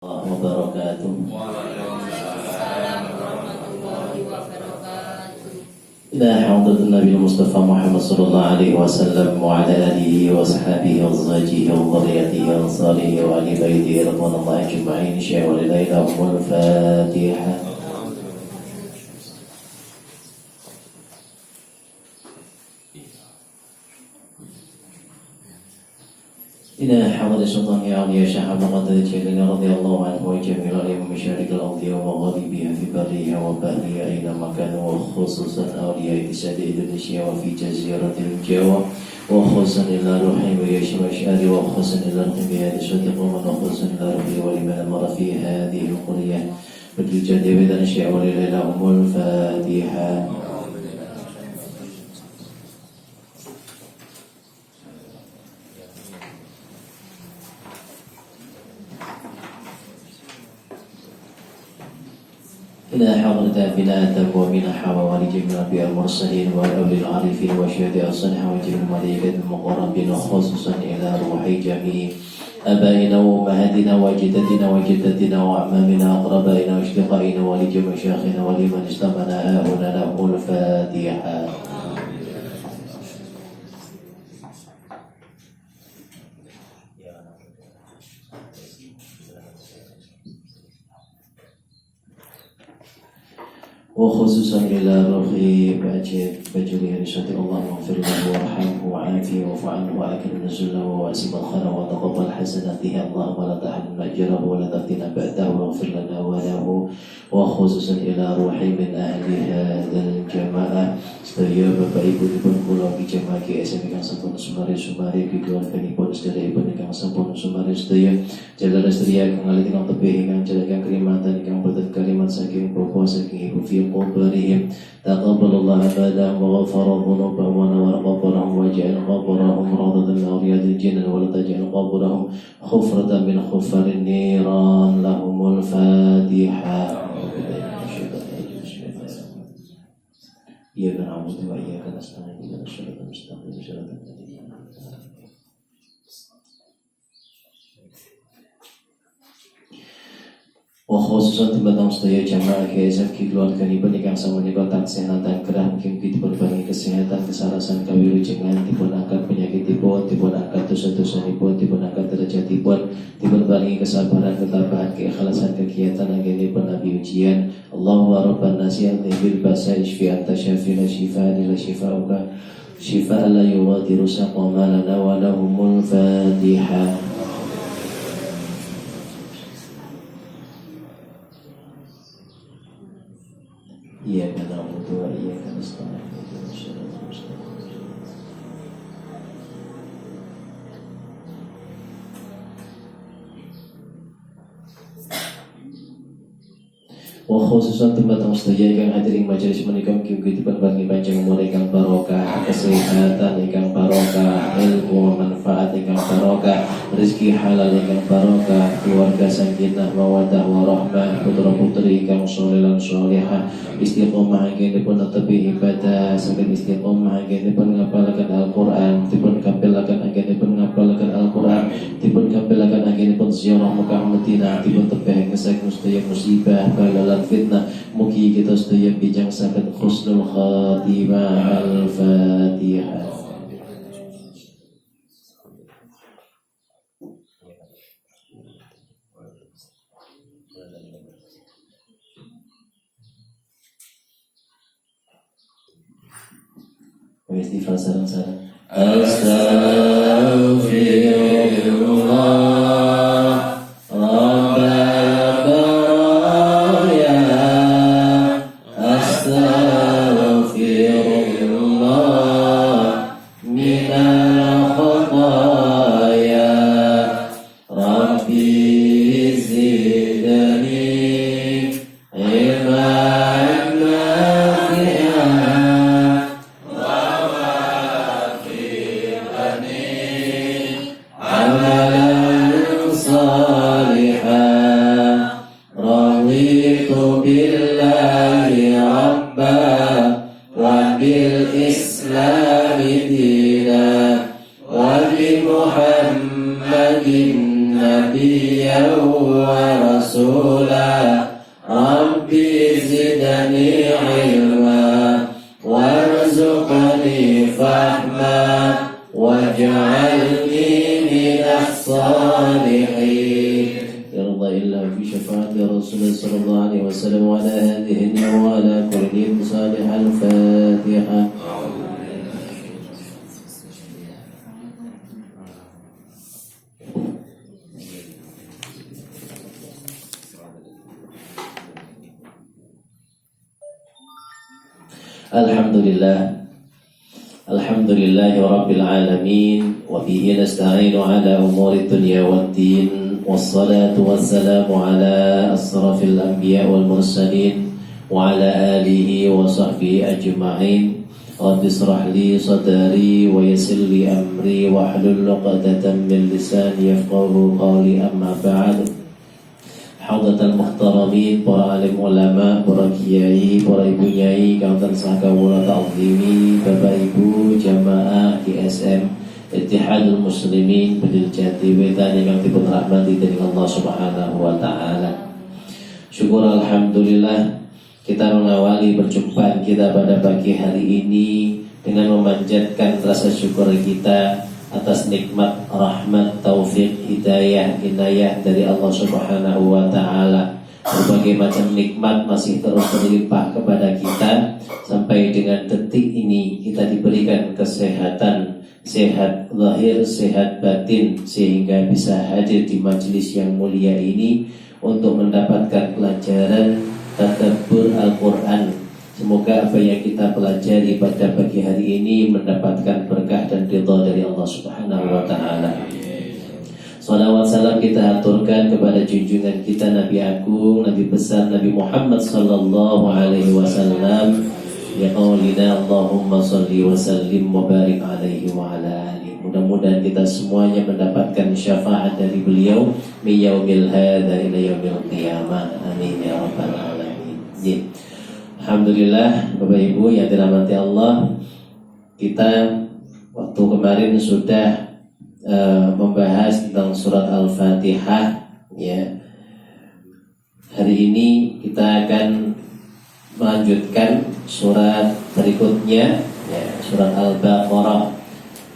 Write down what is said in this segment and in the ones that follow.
wabarakatuh. إلى حضرة النبي المصطفى محمد صلى الله عليه وسلم وعلى آله وصحبه وأزواجه وذريته وأنصاره وآل بيته رضوان الله أجمعين. شيخ ولله لهم الفاتحة. إلى حضرة سلطان أولياء شيخ عبد القادر الجيلاني رضي الله عنه وجميع الأئمة من مشارق الأرض ومغاربها في برها وبحرها أينما كانوا، وخصوصا أولياء بلاد إندونيسيا وفي جزيرة الجاوة، وخصوصا إلى روحي ويشم أشعاري، وخصوصا إلى روحي بهذه الصدق، وخصوصا إلى روحي ولمن مر في هذه القرية بالجد بإذن الشيخ ولله لهم الفاتحة. إلى حضرة أبينا آدم وأمنا حواء ولجميع الأنبياء المرسلين والأولي العارفين والشهداء الصالحين وجميع الملائكة المقربين، وخصوصا إلى روحي جميع آبائنا وأمهاتنا وجدتنا وجدتنا وأعمامنا وأقربائنا وأشقائنا ولجميع شيخنا ولمن استمعنا هنا لهم الفاتحة. وخصوصا إلى روحي بجري رشاد الله واغفر له وارحمه وعافيه واعف عنه وأكرم نزله وواسم الخير وتقبل حسناته اللهم ولا تحرمنا أجره ولا تفتنا بعده واغفر لنا وله. وخصوصا إلى روحي من أهل هذا الجماعة sedaya Bapak Ibu dipun kula jamaah GSM ingkang sampun sumari keluarganipun sedaya ibu ingkang sampun sumari sedaya jalan sedaya kang alit ingkang tebih ingkang jalan kerimatan ingkang boten kalimat saking bapa saking ibu fi quburihim taqabbalallahu abadahum wa ghafara dhunubahum wa nawara qabrahum wa ja'al qabrahum rawdatan min riyadil jannah wa la taj'al qabrahum khufratan min khufarin niran lahumul Fatihah. إياك نعبد وإياك نستعين اهدنا الصراط المستقيم صراط الذين أنعمت عليهم. Wakhususan timbatang sedaya jamaah GSF keluarganipun ingkang sapunika tansih nandhang kerah mugi dipun paringi kesehatan, kesarasan, kawilujengan, dipun angkat penyakitipun, dipun angkat dosa-dosanipun, dipun angkat derajatipun, dipun paringi kesabaran, ketabahan, keikhlasan kegiatan anggenipun nabi ujian. Allahumma rabban nasi bil basa isfi anta syafina shifaa la shifauka shifaa la yughadiru saqama lana wa lahumul Fatihah. إياك نعبد وإياك نستعين اهدنا الصراط المستقيم. Wakhususan timbatang sedaya ingkang hadir ing majelis menika mugi dipun paringi panjang umur ingkang barokah, kesehatan ingkang barokah, ilmu manfaat ingkang barokah, rezeki halal ingkang barokah, keluarga sakinah mawaddah warahmah, putra-putri ingkang sholeh lan sholihah, istiqomah anggenipun netepi ibadah, saking istiqomah anggenipun ngapalaken Al-Qur'an, dipun kampelaken anggenipun ngapalaken Al-Qur'an, dipun kampelaken anggenipun ziarah Mekah Madinah, dipun tebeh saking sedaya musibah bala fitnah. Mugi kita sedaya bijang saged husnul khatimah. Al-Fatihah. Istighfar sareng-sareng. Astaghfirullah Amin. رسولا ربي زدني علما وارزقني فهما واجعلني من الصالحين يرضى الله في شفاعة رسول الله صلى الله عليه وسلم وعلى هذه النعم وعلى كل صالح. الفاتحة. Alhamdulillah Rabbil Alamin wa bihi nasta'inu ala umuri dunya waddin wassalatu wassalamu ala asrafil anbiya wal mursalin wa ala alihi wa sahbihi ajma'in. Rabbi israh li sadri wa yassir li amri wa hlul 'uqdatam min lisani yafqahu qawli, amma ba'd. Haudatul muhtaramin, para alim ulama, para kiai, para ibu nyai, kawan sahkawula ta'zimi, bapak ibu jamaah ISM Ittihadul Muslimin Bedil Jati Wetan yang dipun rahmati dari Allah Subhanahu wa taala. Syukur alhamdulillah kita mengawali perjumpaan kita pada pagi hari ini dengan memanjatkan rasa syukur kita atas nikmat, rahmat, taufik, hidayah, inayah dari Allah Subhanahu wa ta'ala. Berbagai macam nikmat masih terus berlimpah kepada kita. Sampai dengan detik ini kita diberikan kesehatan, sehat zahir, sehat batin, sehingga bisa hadir di majelis yang mulia ini untuk mendapatkan pelajaran tadabbur Al-Quran. Semoga apa yang kita pelajari pada pagi hari ini mendapatkan berkah dan ridha dari Allah Subhanahu wa ta'ala. Salawat salam kita haturkan kepada junjungan kita Nabi Agung, Nabi besar Nabi Muhammad sallallahu alaihi wasallam. Ya qaulina Allahumma salli wa sallim wa barik alaihi wa ala alihi. Mudah-mudahan kita semuanya mendapatkan syafaat dari beliau min yaumil hadza ila yaumil qiyamah. Amin ya rabbal alamin. Alhamdulillah Bapak Ibu yang dirahmati Allah, kita waktu kemarin sudah membahas tentang surat Al-Fatihah ya. Hari ini kita akan melanjutkan surat berikutnya ya, surat Al-Baqarah.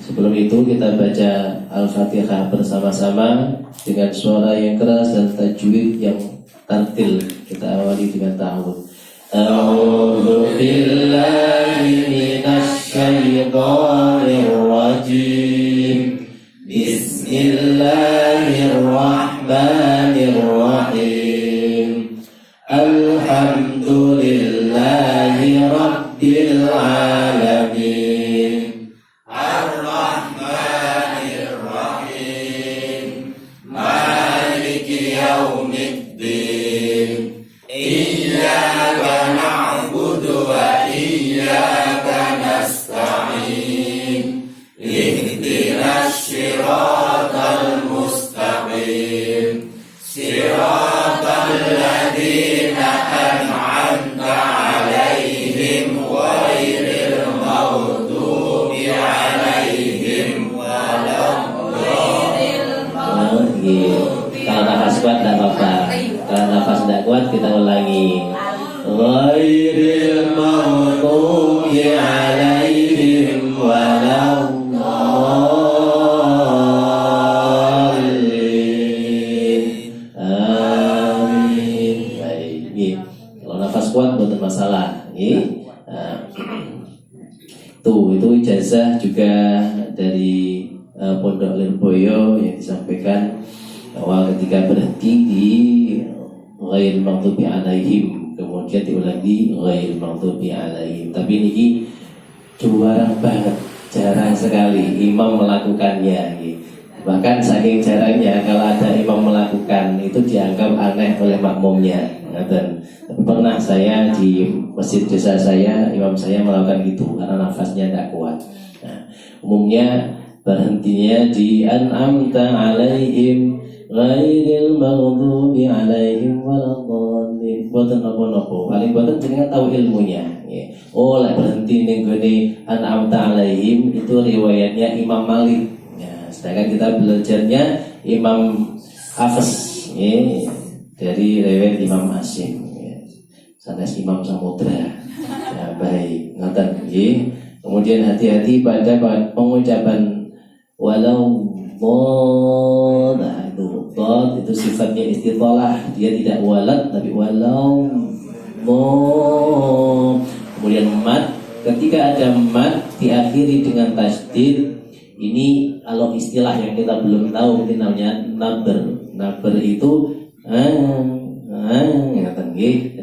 Sebelum itu kita baca Al-Fatihah bersama-sama dengan suara yang keras dan tajwid yang tartil. Kita awali dengan ta'awudz. A'udzu billahi minasy syaithanir rajim. Bismillahirrahmanirrahim. Alhamdulillahi rabbil alamin. Ar-Rahmanir Rahim. Maliki yaumiddin. Iyyaka na'budu wa iyyaka nasta'in. Ihdinas siratal mustaqim. Siratal ladzina an'amta 'alaihim ghairil maghdubi 'alaihim waladdallin. Kalau nafas kuat tidak apa-apa. Kalau nafas tidak kuat kita ulangi. Ghairil maghdubi 'alaihim waladdallin. Amin. Baik. Kalau nafas kuat bukan masalah. Itu ijazah juga dari Pondok Lirboyo yang disampaikan bahwa ketika berhenti di ghairil maghdubi 'alaihim, kemudian diulangi ghairil maghdubi 'alaihim. Tapi ini jarang banget, jarang sekali imam melakukannya. Bahkan saking jarangnya kalau ada imam melakukan itu dianggap aneh oleh makmumnya. Dan pernah saya di masjid desa saya, imam saya melakukan itu karena nafasnya tidak kuat. Nah, umumnya berhentinya di an'amta 'alaihim ghairil maghdubi 'alaihim waladdallin. Boten napa-napa, paling boten jenengan tahu ilmunya. Oh, lek berhenti ning gone an'amta 'alaihim itu riwayatnya Imam Malik. Ya, sedangkan kita belajarnya Imam Hafiz. dari riwayat Imam Asim ya. Sanes Imam Samudra. Ya, baik, ngoten nggih. Kemudian hati-hati pada pengucapan walau dhad. Nah, itu sifatnya istitalah, dia tidak walad tapi walau dhad. Kemudian mat, ketika ada mat diakhiri dengan tasdid, ini kalau istilah yang kita belum tahu mungkin namanya naber. Naber itu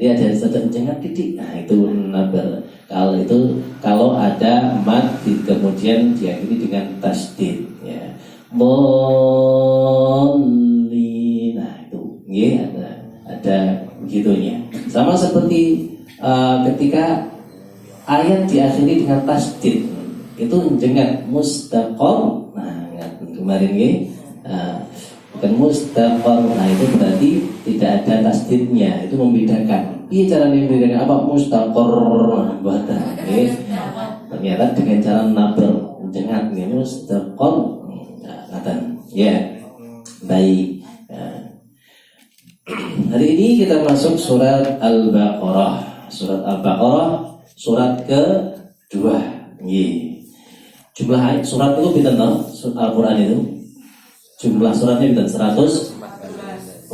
jadi ada jangan titik. Nah, itu naber. Kalau ada mat kemudian diakhiri dengan tasdid ya. Bolli. Nah, itu nggih ada begitunya. Sama seperti ketika ayat diakhiri dengan tasdid itu jengat mustaqor. Nah, kemarin nggih bukan mustaqor. Nah, itu berarti tidak ada tasdidnya. Itu membedakan. Iya, cara membedakan apa mustaqor buatan nggih. Ternyata dengan cara naber jengat nggih mustaqor. Ngaten. Ya. Baik. Hari ini kita masuk surat Al-Baqarah. Surat Al-Baqarah surat ke-2. Nggih. Jumlah ayat surat itu pinten to? Al-Qur'an itu. Jumlah suratnya pinten? 114.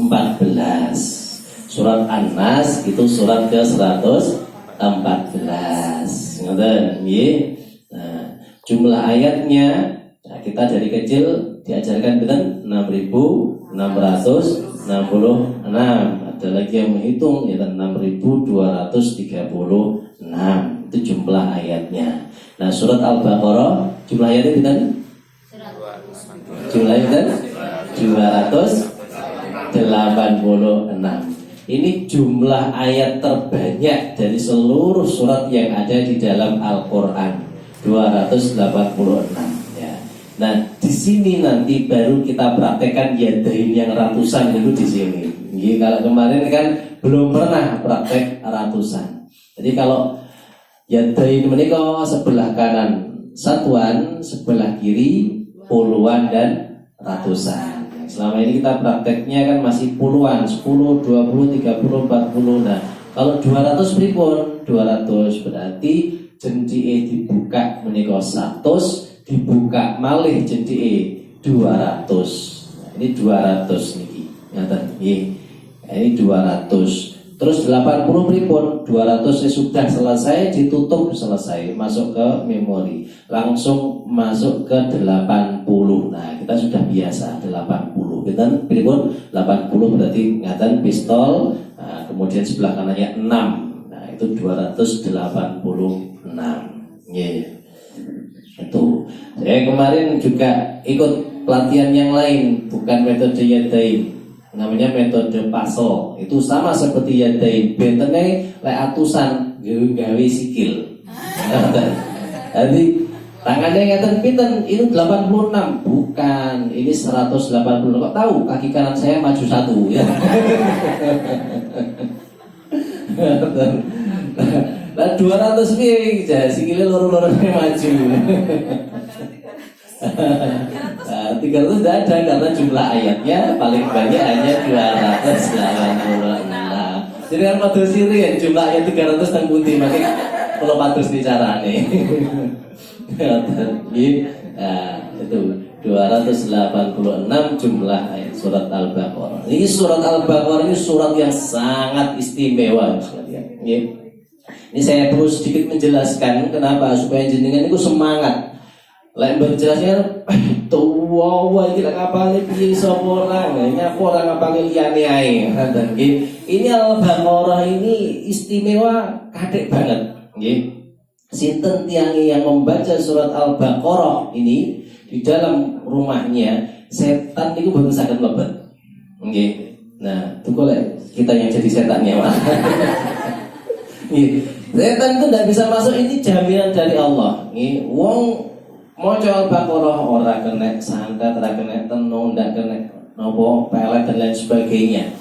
Surat An-Nas itu surat ke-114. Ngoten nggih. Nah, jumlah ayatnya kita dari kecil diajarkan pinten? 6.666. Ada lagi yang menghitung ya 6.236. Itu jumlah ayatnya. Nah, surat Al-Baqarah jumlah ayatnya pinten? Jumlah ayatnya 286. Ini jumlah ayat terbanyak dari seluruh surat yang ada di dalam Al-Qur'an. 286 ya. Nah, di sini nanti baru kita praktekkan yadain yang ratusan itu di sini. Jadi kalau kemarin kan belum pernah praktek ratusan. Jadi kalau yadain menika sebelah kanan satuan, sebelah kiri puluhan dan ratusan. Selama ini kita prakteknya kan masih puluhan, 10, 20, 30, 40. Nah, kalau 200 pripun? 200 berarti jendike dibuka menika 100, dibuka malih jendike 200. Nah, ini 200 niki. Ngaten nggih. Ini 200. Terus 80 pripun? 200 sudah selesai, ditutup selesai, masuk ke memori. Langsung masuk ke 80. Nah, kita sudah biasa 80. Kita pripun? 80 berarti ngaten pistol. Nah, kemudian sebelah kanannya 6. Nah, itu 286. Nggih. Itu. Saya kemarin juga ikut pelatihan yang lain, bukan metode yadain. Namanya metode pasel. Itu sama seperti yadain. Bentene lek atusan gawe sikil. Jadi tangannya ngaten pinten? Itu 86. Bukan, ini 180. Kok tahu? Kaki kanan saya maju 1 ya. Nah, 200 piye sikile loro-lorone maju. 300 tidak ada karena jumlah ayatnya paling banyak hanya 286. Jadi kan pada sini jumlah ayat 300 teng pundi makanya kalau patus bicarane. Itu 286 jumlah ayat surat Al-Baqarah. Ini surat Al-Baqarah ini surat yang sangat istimewa sekalian. Ini saya perlu sedikit menjelaskan kenapa supaya jenengan itu semangat. Lain berjelasnya tuwa iki lek kapale piye sapa orang, nyapa orang ngapane liyane ae. Ini Al-Baqarah ini istimewa kadek banget, nggih. Sinten tiange yang membaca surat Al-Baqarah ini di dalam rumahnya, setan itu baru saged mlebet. Nggih. Nah, itu kok kita yang jadi setannya, Mas. Nggih. Setan itu tidak bisa masuk, ini jaminan dari Allah. Nggih. Wong maca Al-Baqarah ora kena santet, ora kena tenung, ndak kena nopo pelet dan lain sebagainya.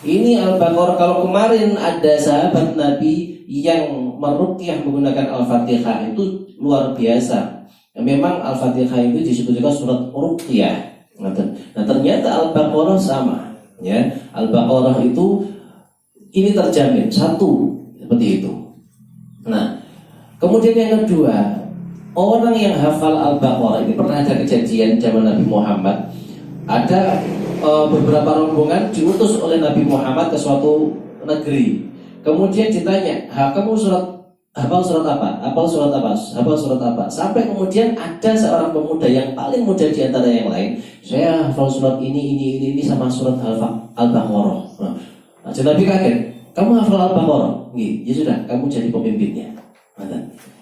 Ini Al-Baqarah, kalau kemarin ada sahabat Nabi yang meruqyah menggunakan Al-Fatihah itu luar biasa. Memang Al-Fatihah itu disebut juga surat ruqyah. Nah, ternyata Al-Baqarah sama. Ya, Al-Baqarah itu ini terjamin satu seperti itu. Nah, kemudian yang kedua, orang yang hafal Al-Baqarah ini pernah ada kejadian zaman Nabi Muhammad. Ada beberapa rombongan diutus oleh Nabi Muhammad ke suatu negeri. Kemudian ditanya, kamu hafal surat apa? Hafal surat apa? Hafal surat apa? Sampai kemudian ada seorang pemuda yang paling muda di antara yang lain. Saya hafal surat ini sama surat Al-Baqarah. Nah, Nabi kaget. Kamu hafal Al-Baqarah? Ya sudah, kamu jadi pemimpinnya.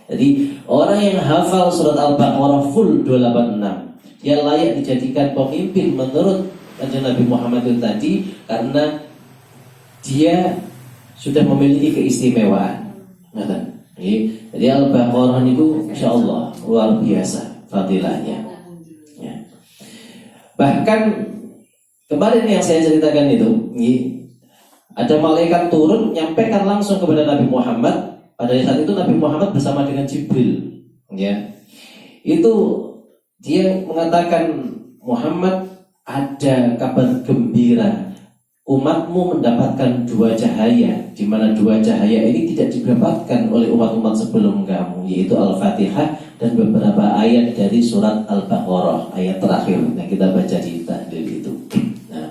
Jadi orang yang hafal surat Al-Baqarah full 286, dia layak dijadikan pemimpin menurut Nabi Muhammad itu tadi, karena dia sudah memiliki keistimewaan. Jadi Al-Baqarah itu insya Allah luar biasa fadilahnya. Ya. Bahkan kemarin yang saya ceritakan itu, ada malaikat turun nyampaikan langsung kepada Nabi Muhammad. Pada saat itu Nabi Muhammad bersama dengan Jibril. Ya. Itu dia mengatakan, Muhammad, ada kabar gembira. Umatmu mendapatkan dua cahaya, di mana dua cahaya ini tidak didapatkan oleh umat-umat sebelum kamu, yaitu Al-Fatihah dan beberapa ayat dari surat Al-Baqarah, ayat terakhir yang kita baca di tahlil itu. Nah,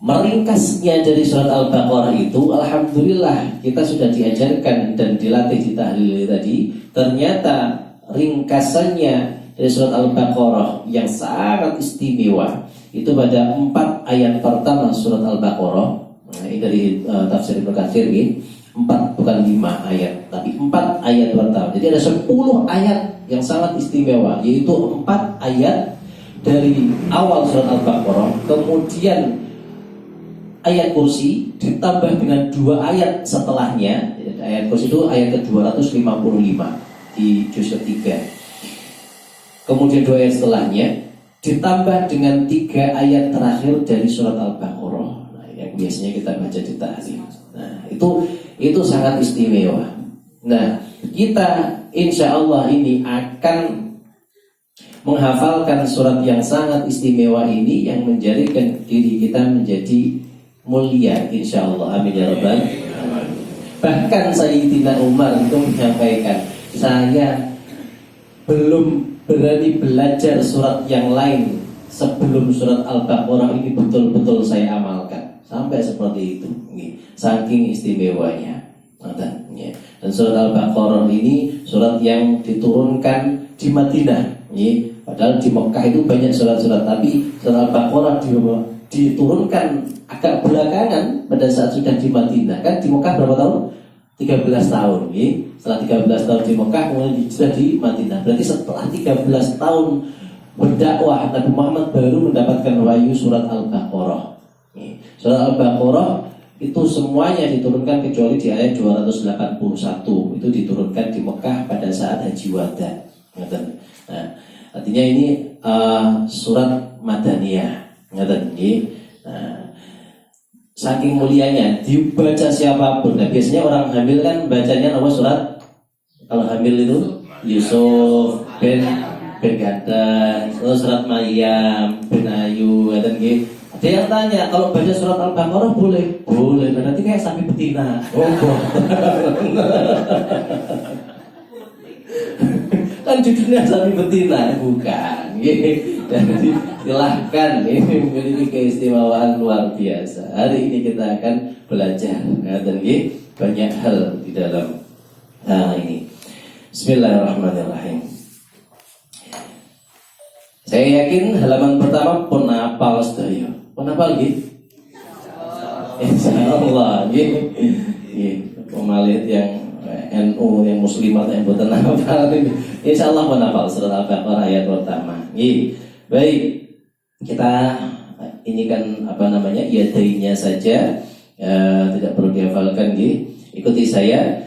meringkasnya dari surat Al-Baqarah itu, alhamdulillah kita sudah diajarkan dan dilatih di tahlil tadi. Ternyata ringkasannya dari surat Al-Baqarah yang sangat istimewa itu pada 4 ayat pertama surat Al-Baqarah. Nah, ini dari tafsir Ibnu Katsir ini. 4 bukan 5 ayat, tapi 4 ayat pertama. Jadi ada 10 ayat yang sangat istimewa, yaitu 4 ayat dari awal surat Al-Baqarah, kemudian ayat kursi ditambah dengan 2 ayat setelahnya. Ayat kursi itu ayat ke-255 di juz ketiga. Kemudian 2 ayat setelahnya ditambah dengan 3 ayat terakhir dari surat Al-Baqarah. Nah, yang biasanya kita baca di tahlil. Nah, itu sangat istimewa. Nah, kita insya Allah ini akan menghafalkan surat yang sangat istimewa ini, yang menjadikan diri kita menjadi mulia insya Allah. Amin ya rabbal alamin. Bahkan Sayyidina Umar itu menyampaikan, saya belum berani belajar surat yang lain sebelum surat Al-Baqarah ini betul-betul saya amalkan. Sampai seperti itu, saking istimewanya. Dan surat Al-Baqarah ini surat yang diturunkan di Madinah. Padahal di Mekah itu banyak surat-surat, tapi surat Al-Baqarah diturunkan agak belakangan pada saat sudah di Madinah. Kan di Mekah berapa tahun? 13 tahun. Setelah 13 tahun di Mekah, kemudian hijrah di Madinah. Berarti setelah 13 tahun berdakwah, Nabi Muhammad baru mendapatkan wahyu surat Al-Baqarah. Surat Al-Baqarah itu semuanya diturunkan kecuali di ayat 281. Itu diturunkan di Mekah pada saat Haji Wada. Nah, artinya ini surat Madaniyah. Nah, saking mulianya dibaca siapapun. Nah, biasanya orang hamil kan bacanya nama surat. Kalau hamil itu Yusuf bin Gada, surat Maryam bin Ayu, dan gitu. Ada yang tanya, kalau baca surat Al-Baqarah boleh? Boleh, nanti kayak sapi betina. Kan judulnya sapi betina, bukan? Jadi silahkan, ini memiliki keistimewaan luar biasa. Hari ini kita akan belajar, dan banyak hal di dalam ini. Bismillahirrahmanirrahim. Saya yakin halaman pertama pun hafal sedaya. Pun hafal nggih? Insyaallah nggih. Pemalih yang NU yang muslimat yang boten hafal ini. Insyaallah pun hafal surat Al-Baqarah ayat pertama. Nggih. Baik. Kita ini kan yadainya saja, tidak perlu dihafalkan nggih. Ikuti saya.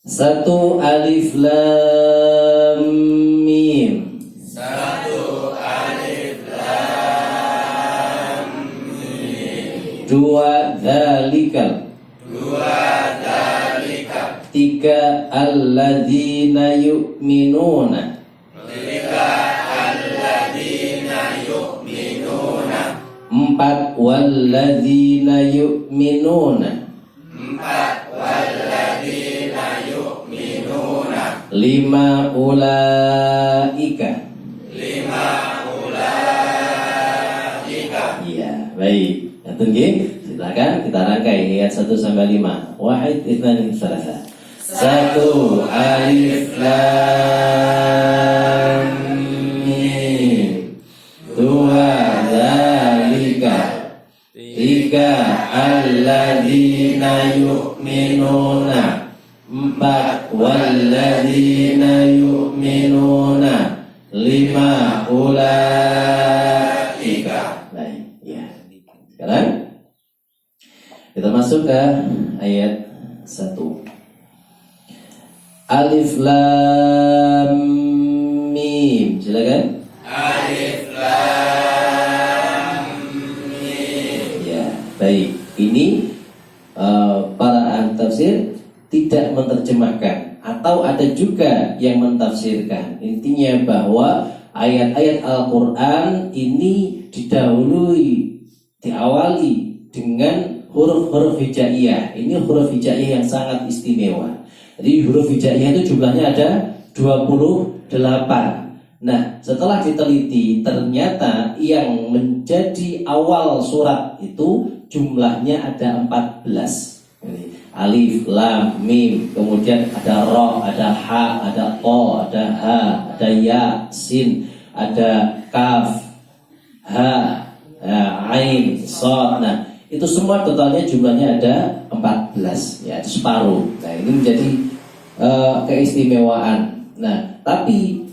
1 alif lam mim. 2 dzalikal. 3 alladzina yu'minuna. 4 walladzina yu'minuna. Lima ulaika. Iya, baik. Ngaten nggih. Silakan kita rangkai ayat 1 sampai 5. Wahid, itsnan, tsalatsa. 1 alif lam mim. 2 dzalika. 3 alladzina yu'minuna. 4 walladzina yu'minuna. 5 ulaika. Baik, ya. Sekarang kita masuk ke ayat 1. Alif lam mim. Silakan. Alif lam mim. Ya, baik. Ini para ahli tafsir tidak menerjemahkan atau ada juga yang mentafsirkan. Intinya bahwa ayat-ayat Al-Qur'an ini diawali dengan huruf-huruf hijaiyah. Ini huruf hijaiyah yang sangat istimewa. Jadi huruf hijaiyah itu jumlahnya ada 28. Nah, setelah diteliti ternyata yang menjadi awal surat itu jumlahnya ada 14. Alif, lam, mim, kemudian ada ro, ada ha, ada to, ada ha, ada ya, sin, ada kaf, ha, ain, shad. Nah, itu semua totalnya jumlahnya ada 14, ya, separuh. Nah, ini menjadi keistimewaan. Nah, tapi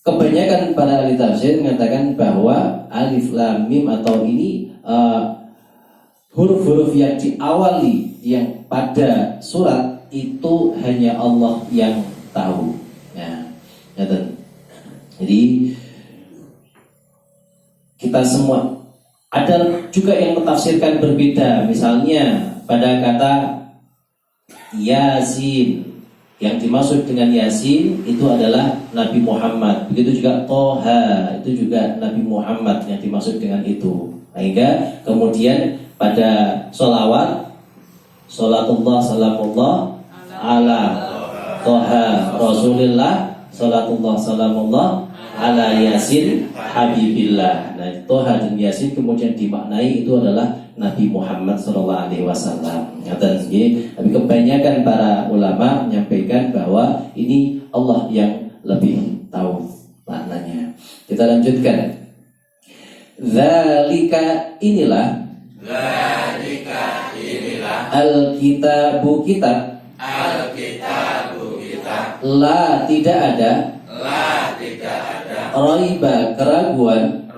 kebanyakan para ahli tafsir mengatakan bahwa alif, lam, mim atau ini huruf-huruf yang diawali yang pada surat itu hanya Allah yang tahu. Ya, jadi kita semua ada juga yang mentafsirkan berbeda. Misalnya pada kata Yasin, yang dimaksud dengan Yasin itu adalah Nabi Muhammad. Begitu juga Toha, itu juga Nabi Muhammad yang dimaksud dengan itu. Sehingga kemudian pada sholawat, sholatullah salamullah ala Toha Rasulillah, sholatullah salamullah ala Yasin Habibillah. Nah, Toha dan Yasin kemudian dimaknai itu adalah Nabi Muhammad SAW. Tapi kebanyakan para ulama menyampaikan bahwa ini Allah yang lebih tahu maknanya. Kita lanjutkan. Zalika inilah. Al-kitabu kitab. La tidak ada. Raiba keraguan.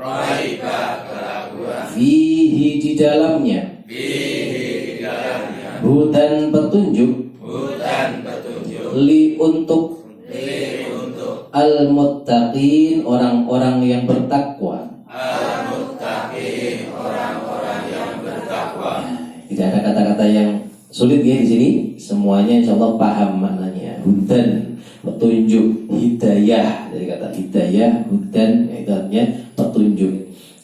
Fihi di dalamnya. Hudan petunjuk. Li untuk. Al-muttaqin orang-orang yang bertakwa. Tidak ada kata-kata yang sulit ya di sini. Semuanya insya Allah paham maknanya. Hudan, petunjuk, hidayah. Dari kata hidayah, hudan itu artinya petunjuk.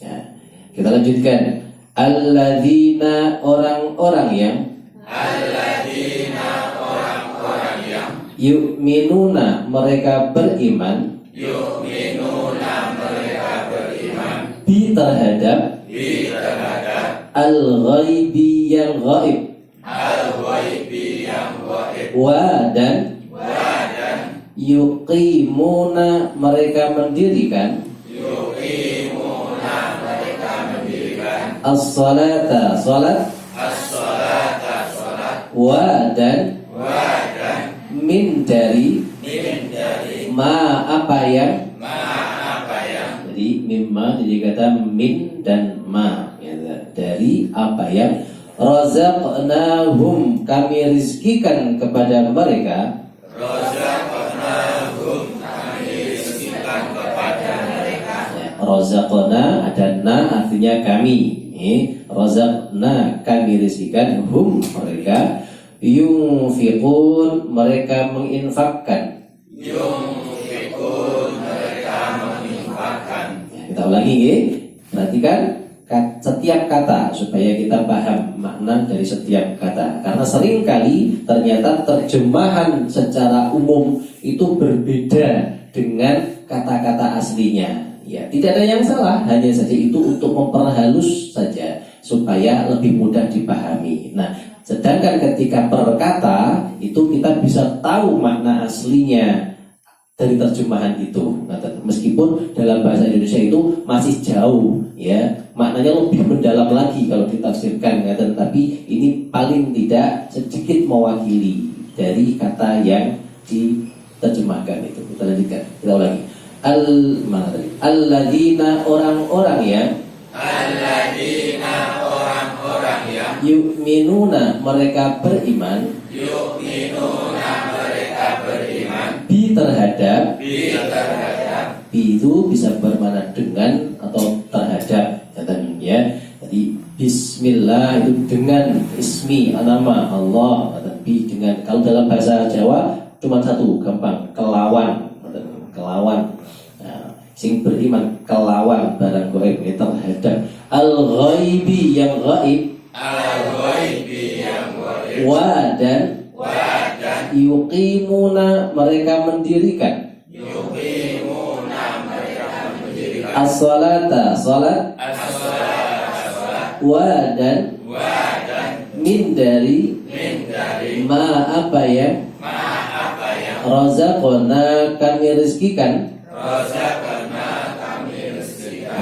Ya. Kita lanjutkan. Alladzina orang-orang yang. Yu'minuna mereka beriman. Bi terhadap. Al-ghaibi yang ghaib. Wa dan yuqimuna mereka mendirikan. As-salata salat. Wa dan min dari ma apa yang. Jadi mimma jadi kata min dan ma, dari apa yang. Razaqnahum kami rizkikan kepada mereka. Razaqna ada na artinya kami. Razaqna kami rizkikan hum mereka. Yunfiqun mereka menginfakkan. Kita ulangi ya. Perhatikan setiap kata supaya kita paham makna dari setiap kata. Karena seringkali ternyata terjemahan secara umum itu berbeda dengan kata-kata aslinya. Ya, tidak ada yang salah, hanya saja itu untuk memperhalus saja supaya lebih mudah dipahami. Nah, sedangkan ketika per kata itu kita bisa tahu makna aslinya dari terjemahan itu. Meskipun dalam bahasa Indonesia itu masih jauh, ya, maknanya lebih mendalam lagi kalau ditafsirkan, tapi ini paling tidak sedikit mewakili dari kata yang diterjemahkan itu. Kita lanjutkan, kita ulangi. Alladzina orang-orang yang yu'minuna mereka beriman bi terhadap itu bisa bermakna dengan atau terhadap ya. Jadi bismillah itu dengan ismi nama Allah, tapi dengan kalau dalam bahasa Jawa cuma satu, gampang, kelawan. Sing beriman kelawan barang gaib terhadap al-ghaibi yang gaib, wa dan yuqimuna mereka mendirikan, as-salata salat, wa dan min dari ma apa yang razaqna kami rizkikan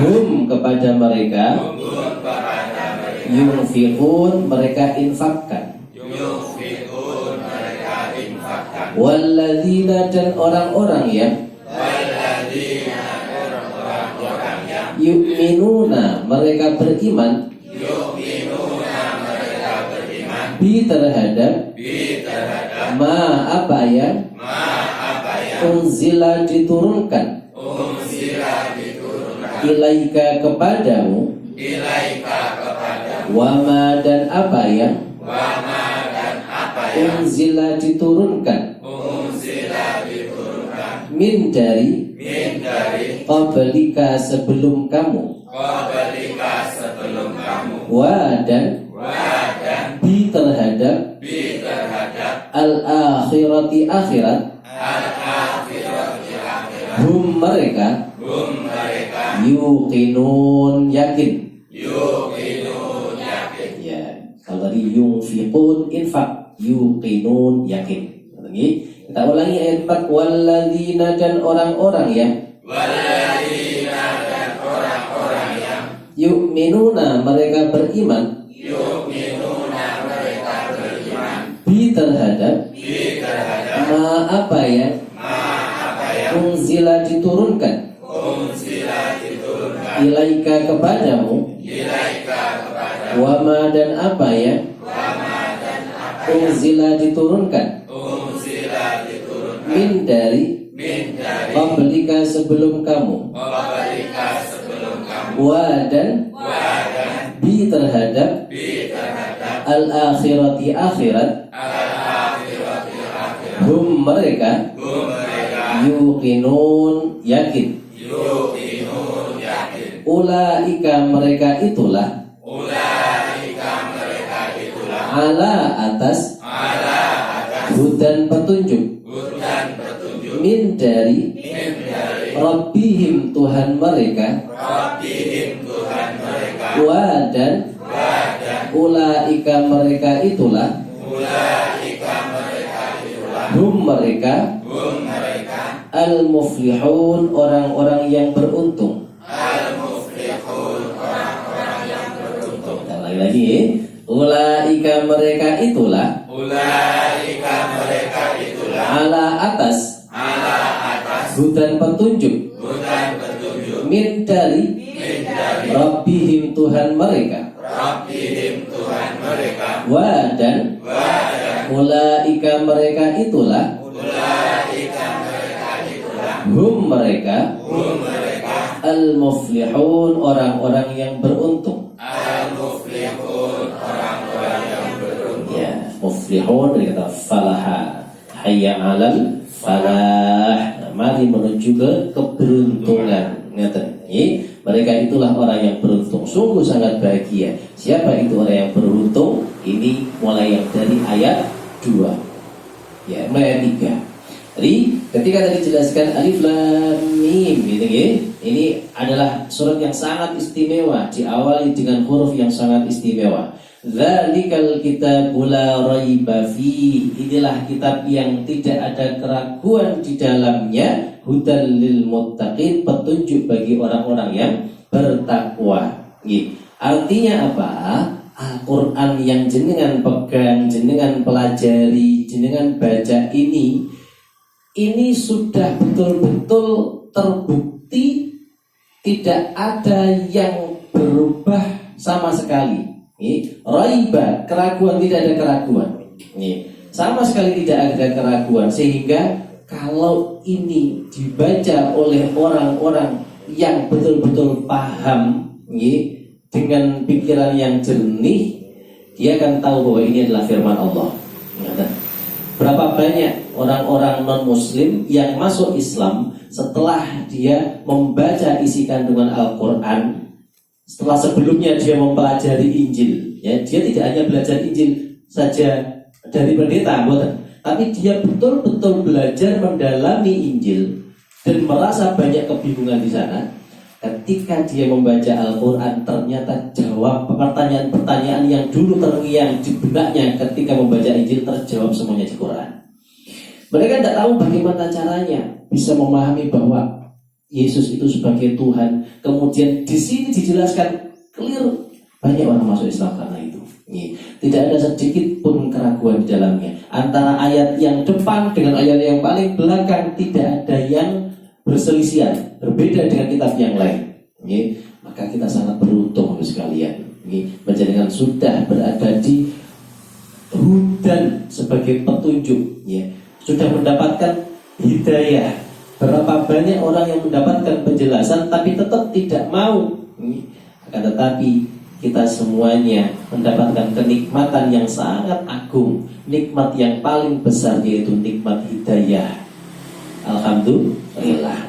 hum kepada mereka yunfiqun mereka infakkan walladzina dan orang-orang yang yu'minuna mereka beriman bi terhadap ma apa yang unzila diturunkan ilaika kepadamu wama dan apa yang unzila diturunkan min dari qablika sebelum kamu wa dan bi terhadap al-akhirati akhirat hum mereka yuqinun yakin. Ya, kalau tadi yunfiqun infak, yuqinun yakin. Kita ulangi ayat 4, walladzina dan orang-orang yang yu'minuna mereka beriman bi terhadap ma apa yang unzila diturunkan ilaika kepadamu wama dan apa ya unzila diturunkan min dari qablika sebelum kamu wa dan bi terhadap al-akhirati akhirat hum mereka yuqinun yakin. Ulaika mereka itulah ala atas hudan petunjuk min dari Rabbihim Tuhan mereka wa dan ulaika mereka itulah hum mereka al-muflihun orang-orang yang beruntung. Lagi ulaika mereka itulah ala atas hudan petunjuk min dari Rabbihim Tuhan mereka wa dan ulaika mereka itulah hum mereka al-muflihun orang-orang yang beruntung. Ya, muflihun dari kata falaha, hayya 'alal falah. Mari menuju ke keberuntungan. Ngaten. Mereka itulah orang yang beruntung. Sungguh sangat bahagia. Siapa itu orang yang beruntung? Ini mulai yang dari ayat 2 ya, ayat 3. Jadi ketika tadi jelaskan Alif Lam Mim gitu ya, ini adalah surat yang sangat istimewa, diawali dengan huruf yang sangat istimewa. Dzalikal kitabu la raiba fihi. Inilah kitab yang tidak ada keraguan di dalamnya. Hudal lil muttaqin, petunjuk bagi orang-orang yang bertakwa. Artinya apa? Al-Quran yang jenengan pegang, jenengan pelajari, jenengan baca ini sudah betul-betul terbukti tidak ada yang berubah sama sekali. Raiba, keraguan, tidak ada keraguan. Sama sekali tidak ada keraguan, sehingga kalau ini dibaca oleh orang-orang yang betul-betul paham dengan pikiran yang jernih, dia akan tahu bahwa ini adalah firman Allah. Berapa banyak orang-orang non-muslim yang masuk Islam setelah dia membaca isi kandungan Al-Quran, setelah sebelumnya dia mempelajari Injil, ya, dia tidak hanya belajar Injil saja dari pendeta, tapi dia betul-betul belajar mendalami Injil dan merasa banyak kebingungan di sana. Ketika dia membaca Al-Quran, ternyata jawab pertanyaan-pertanyaan yang dulu terngiang di benaknya ketika membaca Injil terjawab semuanya di Quran. Mereka tidak tahu bagaimana caranya bisa memahami bahwa Yesus itu sebagai Tuhan. Kemudian di sini dijelaskan clear, banyak orang masuk Islam karena itu. Tidak ada sedikit pun keraguan di dalamnya. Antara ayat yang depan dengan ayat yang paling belakang tidak ada yang berselisihan, berbeda dengan kitab yang lain. Maka kita sangat beruntung sekalian. Menjadikan sudah berada di hudan sebagai petunjuk, sudah mendapatkan hidayah. Berapa banyak orang yang mendapatkan penjelasan tapi tetap tidak mau. Akan tetapi kita semuanya mendapatkan kenikmatan yang sangat agung, nikmat yang paling besar, yaitu nikmat hidayah. Alhamdulillah.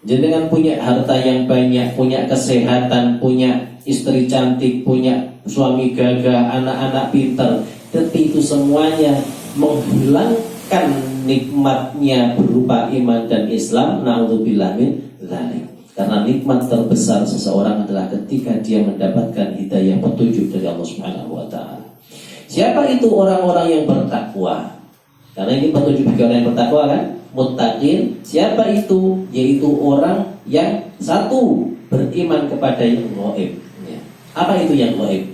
Jenengan punya harta yang banyak, punya kesehatan, punya istri cantik, punya suami gagah, anak-anak pintar, tapi itu semuanya menghilangkan nikmatnya berupa iman dan Islam. Na'udzubillah min dzalik. Karena nikmat terbesar seseorang adalah ketika dia mendapatkan hidayah, petunjuk dari Allah Subhanahu wa taala. Siapa itu orang-orang yang bertakwa? Karena ini petunjuk bagi orang yang bertakwa kan? Muttaqin. Siapa itu? Yaitu orang yang satu, beriman kepada yang gaib. Apa itu yang gaib?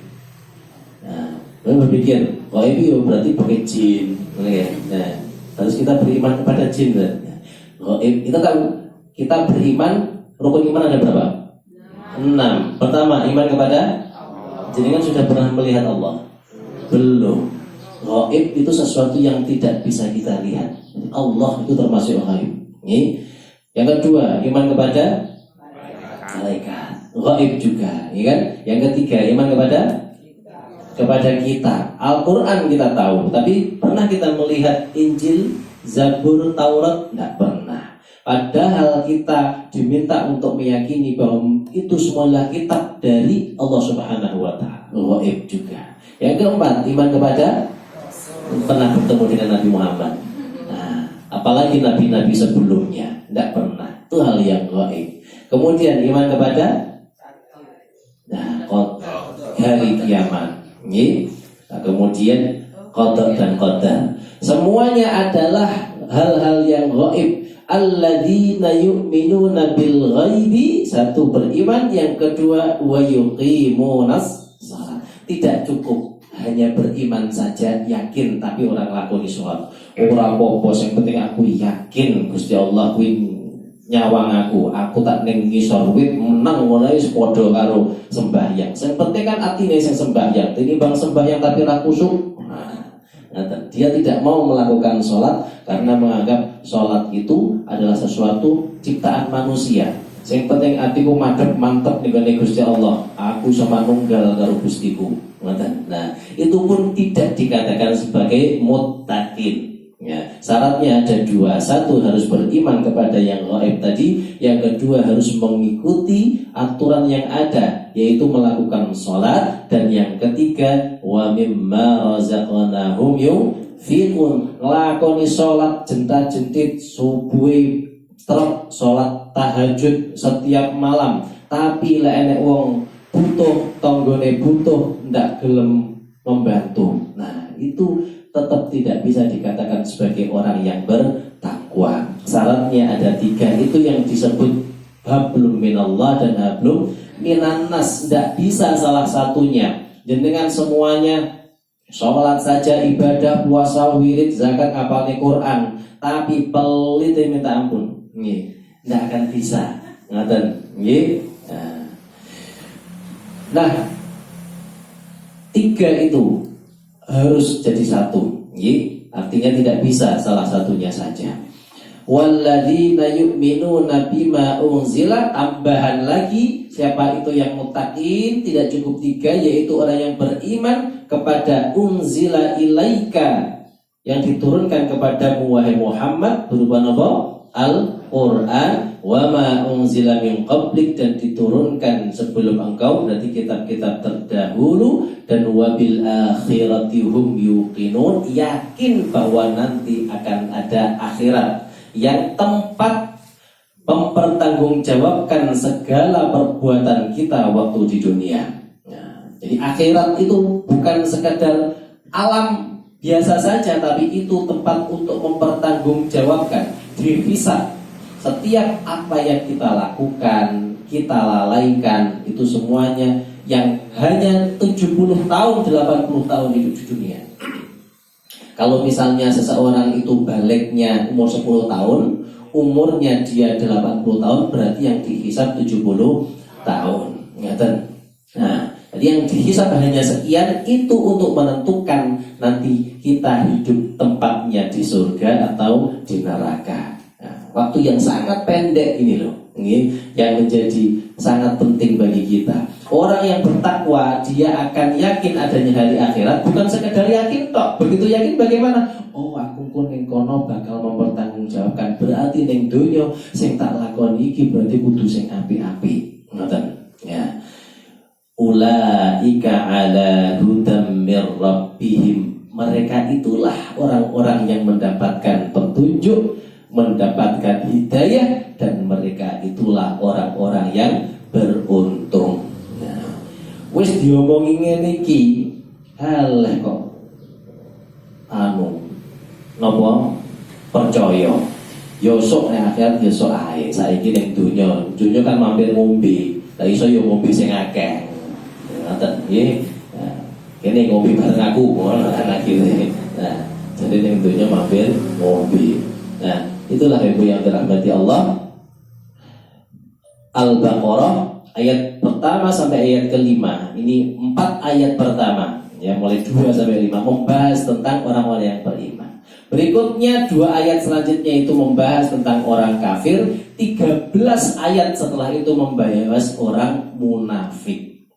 Nah, saya berpikir gaib itu berarti pakai jin. Nah, harus kita beriman kepada jin. Gaib, kita tahu, kita beriman. Rukun iman ada berapa? 6. Pertama, iman kepada Allah. Jenengan sudah pernah melihat Allah? Belum. Gaib itu sesuatu yang tidak bisa kita lihat. Allah itu termasuk gaib. Yang kedua, iman kepada malaikat. Gaib juga, kan? Yang ketiga, iman kepada kita. Al-Quran kita tahu, tapi pernah kita melihat Injil, Zabur, Taurat? Tidak pernah. Padahal kita diminta untuk meyakini bahwa itu semuanya kitab dari Allah Subhanahu wa taala. Gaib juga. Yang keempat, iman kepada pernah bertemu dengan Nabi Muhammad. Nah, apalagi nabi-nabi sebelumnya, tidak pernah. Itu hal yang gaib. Kemudian iman kepada hari kiamat. Nah, kemudian qada dan qadar. Semuanya adalah hal-hal yang gaib. Alladzina yu'minuna bil ghaibi. Satu, beriman. Yang kedua, wa yuqimunas shalah. Tidak cukup hanya beriman saja, yakin tapi orang lakoni sholat. Ora apa-apa, yang penting aku yakin Gusti Allah kuwi nyawang aku tak ning ngisor wit menang mulai padha karo sembahyang. Yang penting kan atine sing sembahyang. Tinimbang sembahyang tapi ra kusuk. Nah, dia tidak mau melakukan sholat karena menganggap sholat itu adalah sesuatu ciptaan manusia. Yang penting hatiku madhep mantep dengan Gusti Allah. Aku sama nunggal karo Gustiku. Nah, itu pun tidak dikatakan sebagai muttaqin. Ya, Syaratnya ada dua. Satu, harus beriman kepada yang gaib tadi. Yang kedua, harus mengikuti aturan yang ada, yaitu melakukan sholat. Dan yang ketiga, wa mimma razaqnahum yunfiqun, nglakoni sholat jenta-jentit subuh truk, sholat tahajud setiap malam. Tapi lek enek wong butuh, tanggane butuh, ndak gelem membantu. Nah, itu tetap tidak bisa dikatakan sebagai orang yang bertakwa. Syaratnya ada tiga, itu yang disebut hablum minallah dan hablum minannas. Tidak bisa salah satunya. Jenengan semuanya sholat saja, ibadah, puasa, wirid, zakat, hafal Quran, tapi pelit minta ampun, tidak akan bisa. Ngaten, nah, tiga itu harus jadi satu, artinya tidak bisa salah satunya saja. Walladzina yu'minuna bima unzila, tambahan lagi, siapa itu yang muttaqin? Tidak cukup tiga, yaitu orang yang beriman kepada unzila ilaika, yang diturunkan kepadamu wahai Muhammad, berupa apa? Al-Quran, wa ma unzila min qablik, dan diturunkan sebelum engkau, berarti kitab-kitab terdahulu, dan wabil akhirati hum yuqinun, yakin bahwa nanti akan ada akhirat yang tempat mempertanggungjawabkan segala perbuatan kita waktu di dunia. Nah, jadi akhirat itu bukan sekadar alam biasa saja, tapi itu tempat untuk mempertanggungjawabkan, dihisab setiap apa yang kita lakukan, kita lalaikan, itu semuanya yang hanya 70 tahun, 80 tahun hidup di dunia. Kalau misalnya seseorang itu baliknya umur 10 tahun, umurnya dia 80 tahun, berarti yang dihisab 70 tahun. Nah, jadi yang dihisab hanya sekian, itu untuk menentukan nanti kita hidup tempatnya di surga atau di neraka. Nah, waktu yang sangat pendek ini loh, yang menjadi sangat penting bagi kita. Orang yang bertakwa, dia akan yakin adanya hari akhirat, bukan sekedar yakin tok. Begitu yakin bagaimana? Oh, aku pun ning kono bakal mempertanggungjawabkan, berarti ning donya sing tak lakoni iki berarti kudu sing apik-apik. Ngoten ya. Ulaika ala hudam mir rabbihim, mereka itulah orang-orang yang mendapatkan petunjuk, mendapatkan hidayah, dan mereka itulah orang-orang yang beruntung. Nah, wis diomongi ngene iki, halah kok napa percaya. Yo sok nek akhirat yo sok ae. Saiki ning donya kan mampir ngombe. Lah iso yo ngombe sing akeh. Ngoten nggih. Nah, kene ngombe bareng aku ngono anak iki. Nah, jadi ning donya mampir ngombe. Nah, itulah Ibu yang dirahmati Allah. Al-Baqarah ayat pertama sampai ayat kelima. Ini 4 ayat pertama, ya, mulai 2 sampai 5 membahas tentang orang-orang yang beriman. Berikutnya 2 ayat selanjutnya itu membahas tentang orang kafir. 13 ayat setelah itu membahas orang munafik.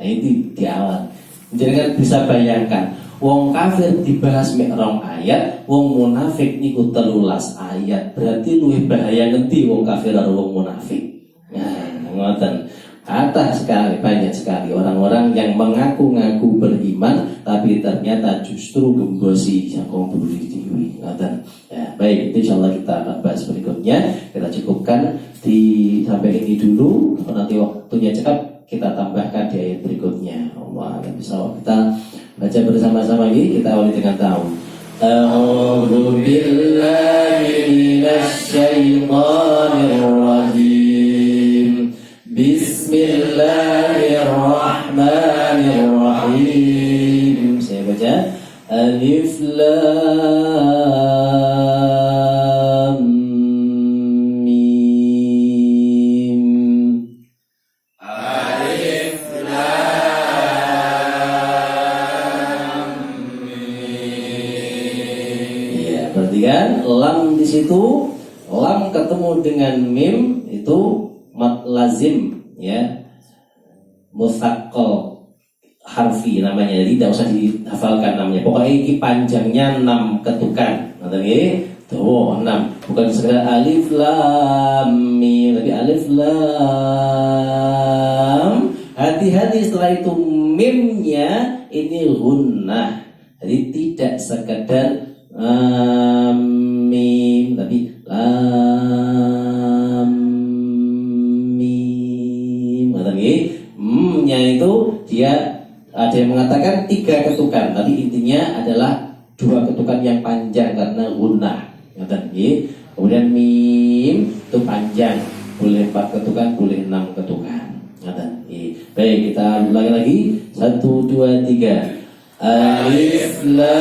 Nah, itu di awal. Jadi kan bisa bayangkan, wong kafir dibahas mek 2 ayat, wong munafik niku 13 ayat. Berarti luwih bahaya ngendi wong kafir karo wong munafik. Nah, ngoten. Kata sekali, banyak sekali orang-orang yang mengaku-ngaku beriman, tapi ternyata justru gembosi jakong buri dewi. Ya, baik, itu insyaallah kita akan bahas berikutnya. Kita cukupkan sampai ini dulu. Nanti waktunya cepat kita tambahkan di ayat berikutnya. Allah bisa kita baca bersama-sama lagi. Kita awali dengan tahu. A'udzu billahi minasy syaithanir rajim. Bismillahirrahmanirrahim. Saya baca Alif Lam Mim. Alif Lam Mim. Ya, perhatikan lam di situ, lam ketemu dengan mim itu mad lazim, ya, musaqqal harfi namanya, jadi tidak usah dihafalkan namanya. Pokoknya ini panjangnya 6 ketukan. Ngoten nggih. Tuh 6. Bukan sekedar alif lam mim, tapi alif lam. Hati-hati setelah itu mimnya ini gunnah. Jadi tidak sekedar mim, tapi lam mim. Ngoten nggih. Nya itu dia ada yang mengatakan 3 ketukan, tapi intinya adalah 2 ketukan yang panjang karena gunnah. Kemudian mim itu panjang, boleh 4 ketukan, boleh 6 ketukan. Baik, kita ulangi lagi. 1, 2, 3. Alif lam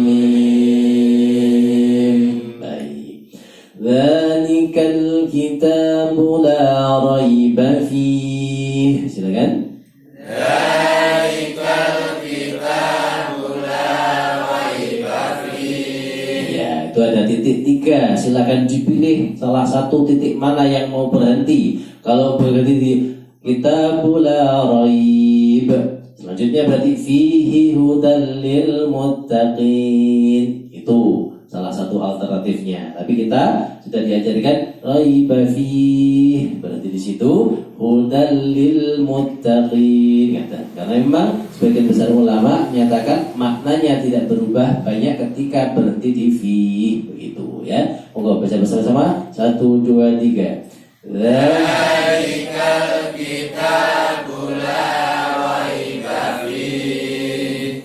mim. Baik. Dzalikal kitabu la raiba fihi. Silakan. Itu ada titik 3, silakan dipilih salah satu titik mana yang mau berhenti. Kalau berhenti di kitabul la raib, selanjutnya berarti fihi hudal lil muttaqin. Itu salah satu alternatifnya. Tapi kita sudah diajarkan raiba fihi, berarti di situ hudal lil muttaqin. Karena memang sebagian besar ulama menyatakan maknanya tidak berubah banyak ketika berhenti di fi, begitu ya. Moga baca bersama-sama. 1, 2, 3. Dzalikal kitabu la raiba fihi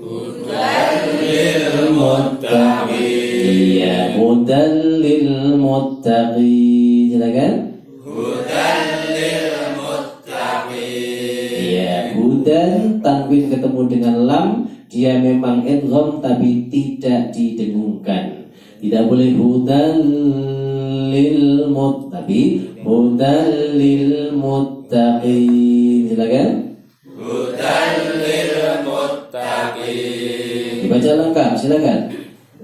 hudan lil muttaqin. Iya, hudan lil muttaqin. Silakan. Hudan lil muttaqin. Iya, hudan tanwin ketemu dengan lam, dia memang idgham tapi tidak didengungkan. Tidak boleh hudan lil tapi hudan lil muttaqin. Silakan. Hudan lil muttaqin. Dibaca lengkap, silakan.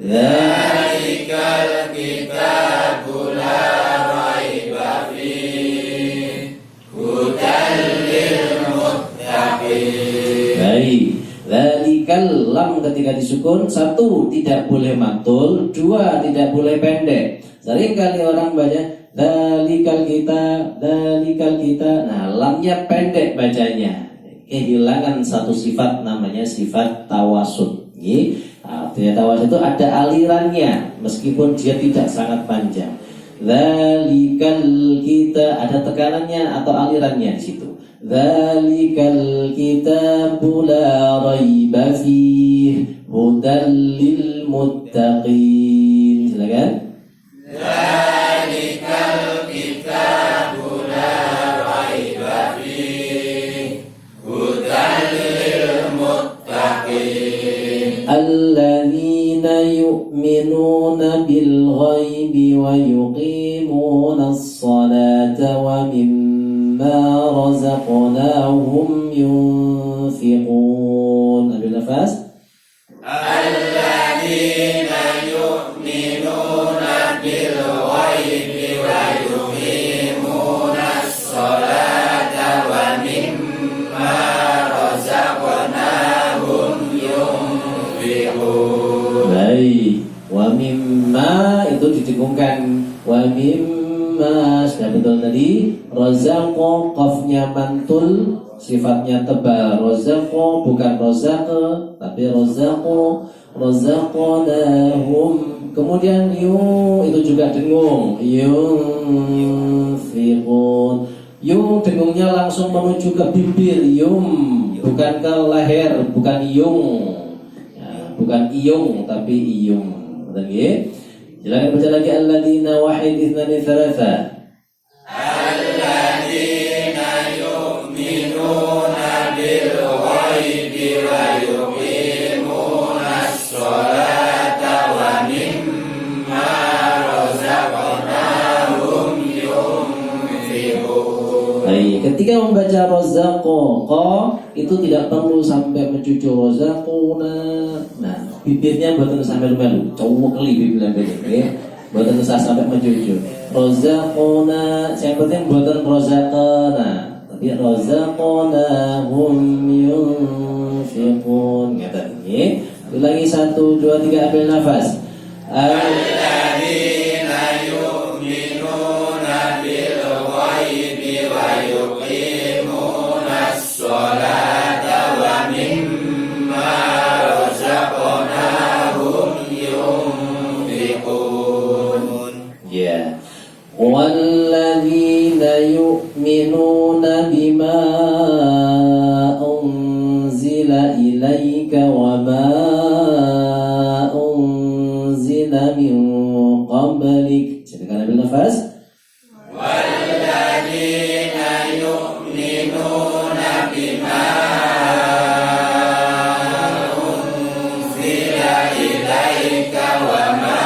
Dzalikal kitabu la raiba fihi hudan lil muttaqin. Baik. Dzalikal lam ketika disukun, 1 tidak boleh matul, 2 tidak boleh pendek. Sering kali orang baca dzalikal kita, nah lamnya pendek bacanya, kehilangan satu sifat namanya sifat tawasud. Artinya tawasud itu ada alirannya meskipun dia tidak sangat panjang. Dzalikal kita ada tekanannya atau alirannya di situ. Dzalikal kitabu la raiba fihi hudan lil muttaqin. Silakan. Dzalikal kitabu la raiba fihi hudan lil muttaqin. Alladzina yu'minuna bil ghaibi wa yuqimuna as-salata wa mimma razaqnahum yunfiqun. Ambil nafas. Alladzina yu'minuna bil ghaibi wa yuqimuna as-salata wa mimma razaqnahum yunfiqun. Baik. Wa mimma itu didengungkan. Wa mimma sudah betul tadi. Razaqo qafnya mantul, sifatnya tebal. Razaqo bukan razaqo tapi razaqo. Razaqnahum. Kemudian itu juga dengung. Yunfiqun. Dengungnya langsung menuju ke bibir. Bukan ke leher, bukan bukan tapi Betul. Silakan baca lagi alladzina wahid ithnani thalatha. Alladzina yu'minuna bil ghaibi wa yuqimuna as-salata wa mimma razaqnahum yunfiqun. Baik, ketika membaca razaqo, itu tidak perlu sampai mencucu razaquna. Nah, bibirnya buatan sampai melu, cowok kali bibirnya ya. Buatan sampai mencucu. Razaquna, yang penting buatan razaqana. Tapi razaqnahum yunfiqun. Ya. Ulangi 1, 2, 3 ambil nafas. Alladzina yu'minuna bil ghaibi wa yuqimunas sholata wa mimma razaqnahum yunfiqun. Ya. Walladzina yu'minuna bima unzila ilaika wa ma unzila min qablik. Silakan ambil nafas. Walladzina yu'minuna bima unzila ilaika wa ma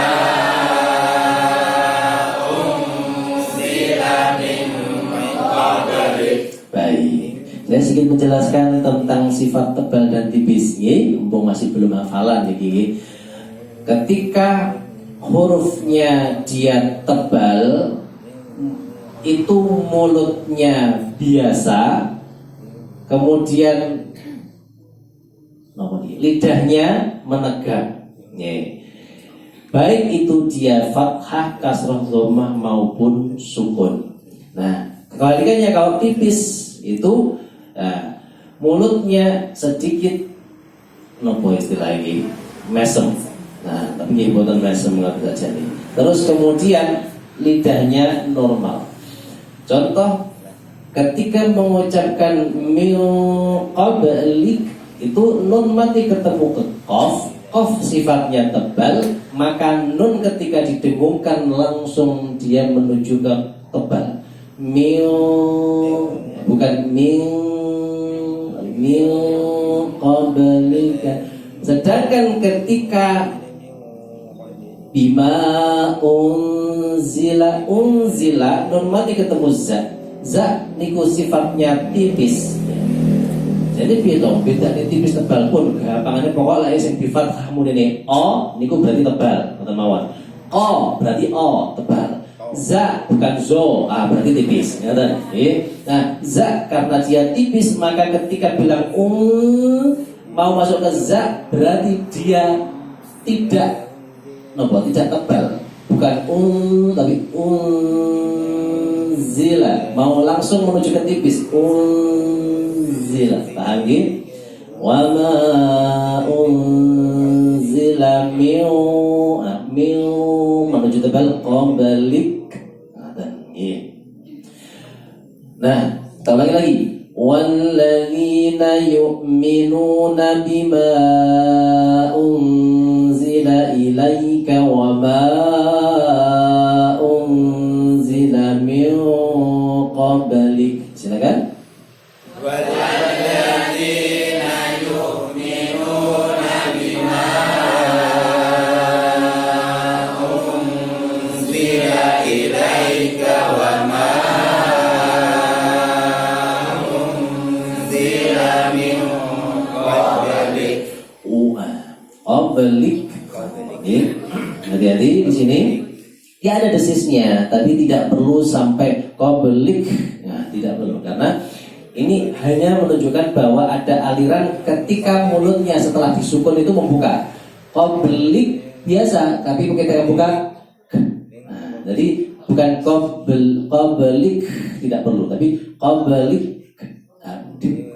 Baik, saya sedikit menjelaskan tentang sifat tebal dan tipis. Mumpung masih belum hafalan jadi, ketika hurufnya dia tebal, itu mulutnya biasa, kemudian lidahnya menegak. Baik itu dia fathah, kasrah, dhammah maupun sukun. Nah, kebalikannya kalau tipis itu mulutnya sedikit nopo istilahnya mesem. Nah, tapi ini bukan mesem nggak saja nih. Terus kemudian lidahnya normal. Contoh ketika mengucapkan min qablik itu nun mati ketemu ke qaf, qaf sifatnya tebal, maka nun ketika didengungkan langsung dia menuju ke tebal. Min bukan min qablika. Sedangkan ketika bima unzila nun mati ketemu za niku sifatnya tipis. Jadi beda tipis tebal pun gampangannya pokoknya sing bi fathah mudene o niku berarti tebal ngoten mawon. O berarti o tebal. Za bukan zo, berarti tipis. Nah, za karena dia tipis maka ketika bilang mau masuk ke za berarti dia tidak tebal. Bukan tapi unzila. Mau langsung menuju ke tipis. Unzila. Paham gitu? Wa ma unzila menuju tebal qablik. Nah, tambah lagi. Walladzina yu'minuna bima unzila ilaika wa ma unzila min qablik. Silakan. Walladzina yu'minuna bima unzila ilaika wa ma qablik. Hati-hati di sini. Ya ada desisnya, tapi tidak perlu sampai qablik. Nah, tidak perlu karena ini hanya menunjukkan bahwa ada aliran ketika mulutnya setelah disukun itu membuka. Qablik biasa, tapi ketika buka. Nah, jadi bukan qablik tidak perlu, tapi qablik. Nah,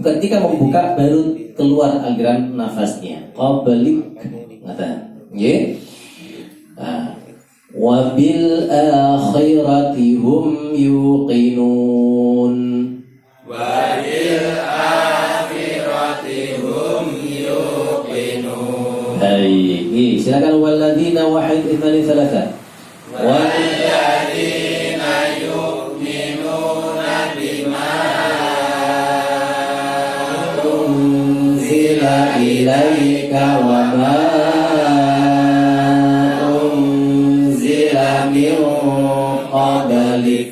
ketika membuka baru keluar aliran nafasnya. Qablik. Nggih. Wa bil akhirati hum yuqinun. Wa bil akhirati hum yuqinun. Baik, silakan walladzina wahid itsani tsalatsa. Walladzina yu'minuna bima unzila ilaika wa ma unzila min qablik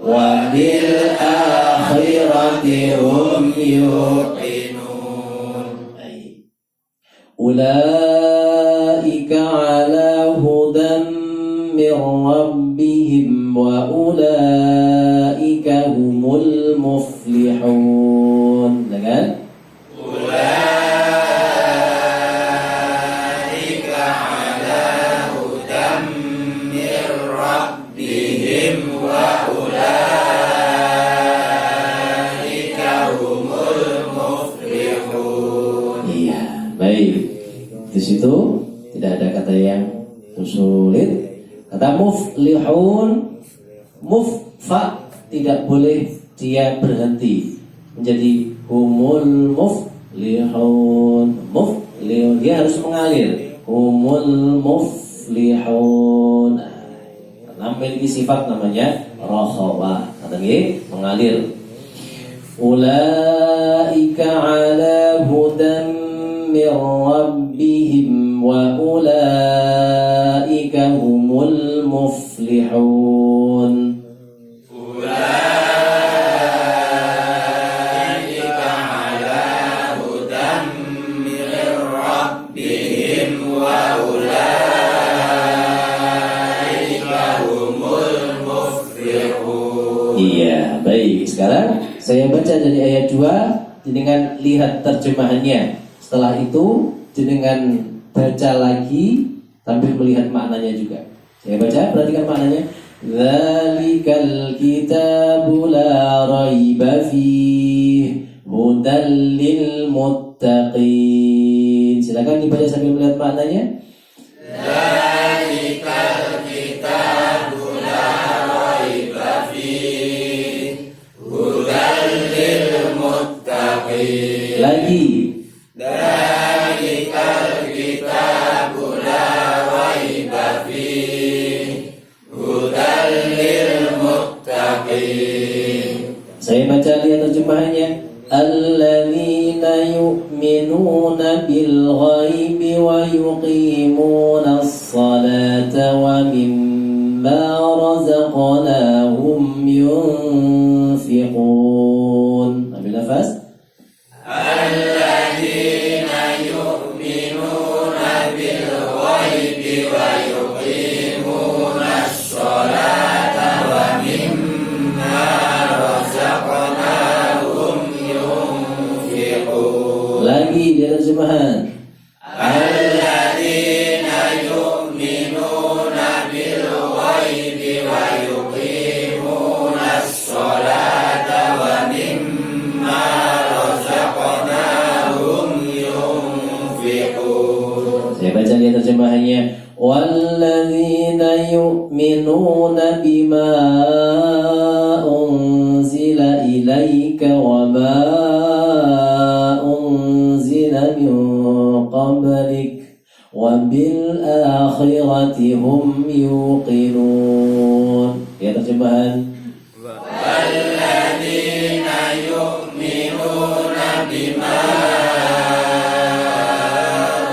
wa bil akhirati hum yuqinun. Ulaika ala hudan min rabbihim wa ulaika humul muflihun. Kan? Ulaika Iya, baik. Di situ tidak ada kata yang sulit. Kata muflihun, muffa tidak boleh dia berhenti menjadi humul muflihun. Muflihun dia harus mengalir. Humul muflihun. Nah, memiliki sifat namanya rakhawah. Kata mengalir. Ulaika ala hudan min rabbihim wa ulaika humul muflihun. Iya, baik. Sekarang saya baca dari ayat 2, dengan lihat terjemahannya. Setelah itu dengan baca lagi sambil melihat maknanya juga. Saya baca, perhatikan maknanya. Dzalikal kitabu la raiba fihi hudal lil muttaqin. Silakan dibaca sambil melihat maknanya. Dzalikal kitabu la raiba fihi hudal lil muttaqin. Lagi. Dzalikal kitabu la raiba fihi hudal lil muttaqin. Saya baca lihat terjemahannya. Alladzina yu'minuna bil ghaibi wa yuqimuna as-salata wa mimma razaqnahum yunfiqun. Ambil nafas. Alladzina yu'minuna bil ghaibi wa yuqimuna as-salata wa mimma razaqnahum yunfiqun. Lagi di terjemahan. Alladzina yu'minuna bil ghaibi wa yuqimuna as-salata wa mimma razaqnahum yunfiqun. Saya baca di terjemahannya. Walladzina yu'minuna bima unzila ilaika wa ma unzila min qablik wa bil akhirati hum yuqinun. Ya terjemahan. Walladzina yu'minuna bima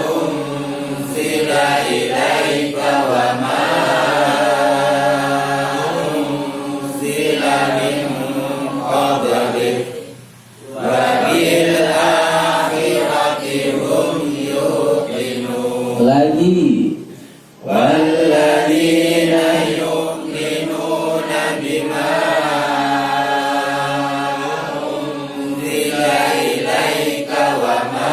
unzila ilaika wa ma unzila min qablik wa bil akhirati hum yuqinun. Lagi. Walladzina yu'minuna bima unzila ilaika wa ma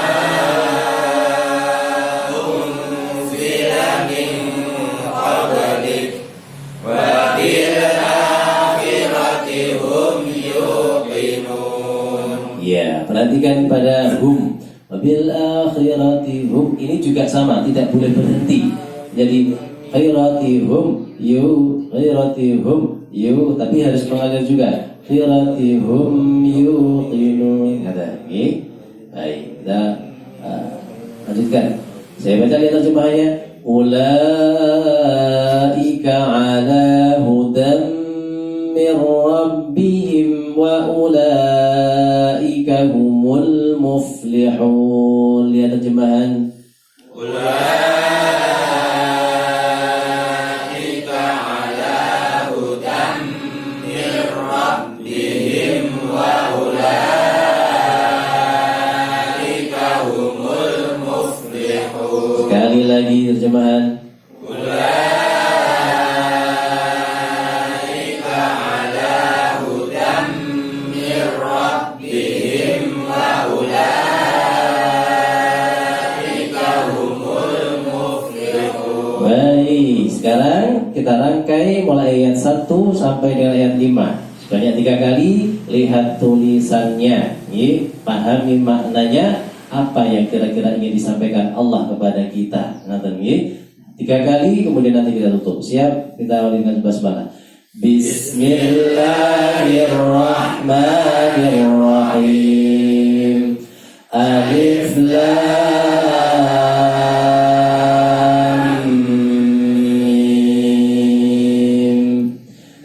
unzila min qablik wa bil akhirati hum yuqinun. Ya, perhatikan pada hum. Wabil akhirati hum ini juga sama, tidak boleh berhenti. Jadi khairatihum yu, tapi harus mengalir juga. Khairatihum yuqinun. Kata ini. Baik, kita lanjutkan. Saya baca lihat terjemahannya. Ulaika ala hudan min rabbihim wa ulaika humul muflihun. Lihat terjemahan. Ulaika ala hudan min rabbihim wa ulaika humul muflihun. Sekali lagi terjemahan. Ulaika ala hudan min rabbihim wa ulaika humul muflihun. Baik, sekarang kita rangkai mulai ayat 1 sampai dengan ayat 5. Sebanyak 3 kali, lihat tulisannya, pahami maknanya, apa yang kira-kira ingin disampaikan Allah kepada kita. Ngaten nggih. 3 kali, kemudian nanti kita tutup. Siap? Kita awali dengan basmalah. Bismillahirrahmanirrahim. Alif Lam Mim.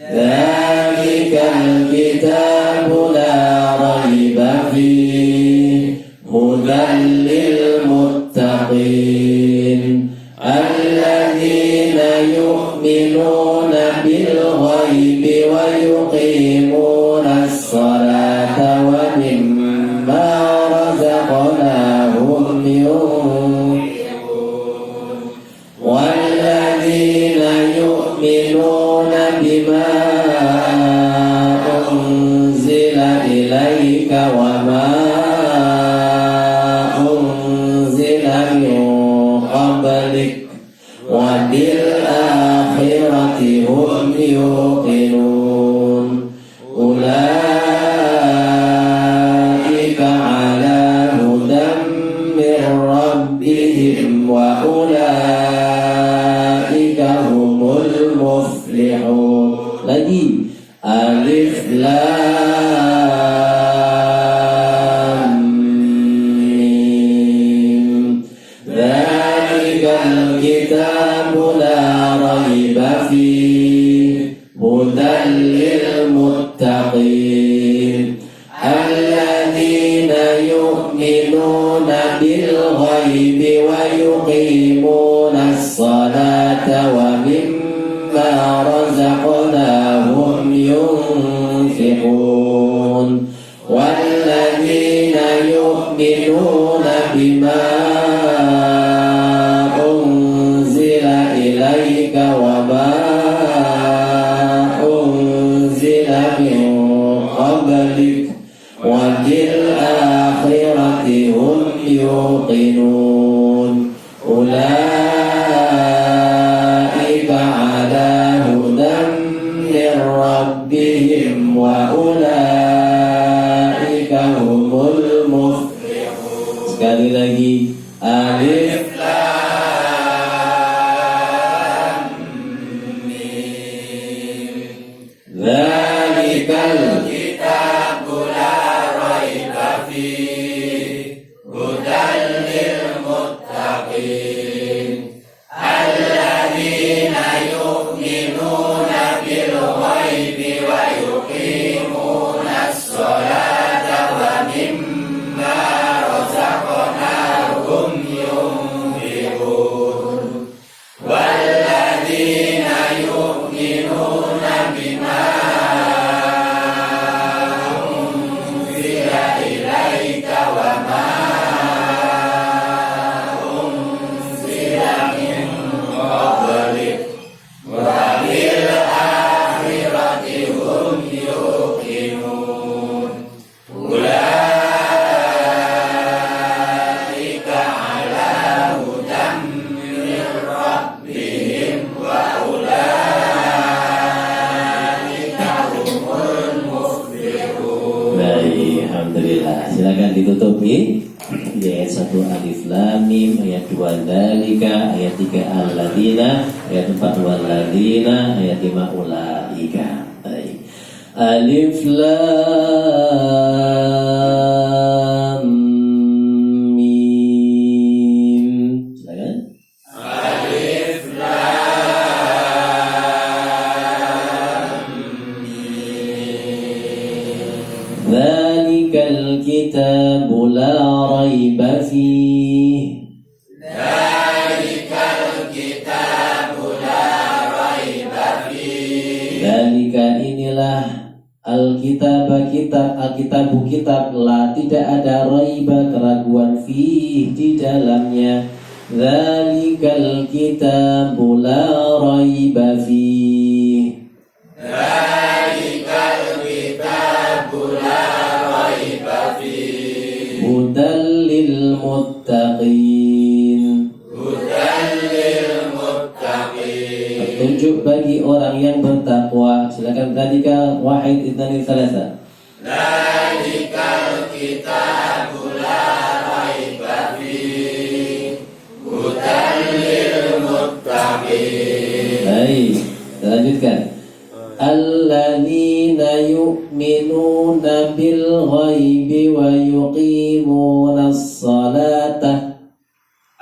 Dzalikal kitabu la raiba fihi hudan lil muttaqin alladzina yu'minuna bil ghaibi wa yuqimuna as-salata wa mimma razaqnahum yunfiqun walladzina yu'minuna bima unzila ilaika wa ma unzila min qablik wa bil akhirati hum yuqinun ulaika ala hudan min rabbihim wa ulaika humul muflihun. Lagi alif lam mim. Dzalikal kitabu la raiba fihi hudan lil muttaqin alladzina yu'minuna bil ghaibi wa yuqimuna as-salata wa mimma razaqnahum yunfiqun walladzina yu'minuna bima unzila ilaika wa ma unzila min qablik wa bil akhirati hum yuqinun ulaika ala hudan min rabbihim wa ulaika humul muflihun. Sekali lagi alif lam mim. Dzalikal kitabu la raiba fihi hudan lil muttaqin alladzina yu'minuna bil ghaibi wa yuqimuna as-salata wa mimma razaqnahum yunfiqun walladzina yu'minuna bima unzila ilaika wa ma unzila min qablik wa bil akhirati hum yuqinun ulaika ala hudan min rabbihim wa ulaika humul muflihun. Baik, alhamdulillah. Silakan ditutup nih. Di ayat 1 alif lam mim, ayat 2 dzalika, ayat 3 alladzina, ayat 4 walladzina, ayat 5 ulaika. Baik. Alif lam mim. Silakan. Alif lam mim. Dzalikal kitabu la raiba fihi. Dzalikal kitabu la raiba fihi. Dzalika inilah Alkitab kitab la tidak ada raiba keraguan fi di dalamnya. Dzalikal kitabu la raiba fi. Dzalikal kitabu la raiba fi. Hudan lil muttaqin. Hudan lil muttaqin. Petunjuk bagi orang yang bertakwa. Silakan perhatikan Wahid, Ithnani, Thalatha. Dzalikal kitabu la raiba fihi hudan lil muttaqin. Baik, kita lanjutkan. Alladzina yu'minuna bil ghaibi wa yuqimunas salata.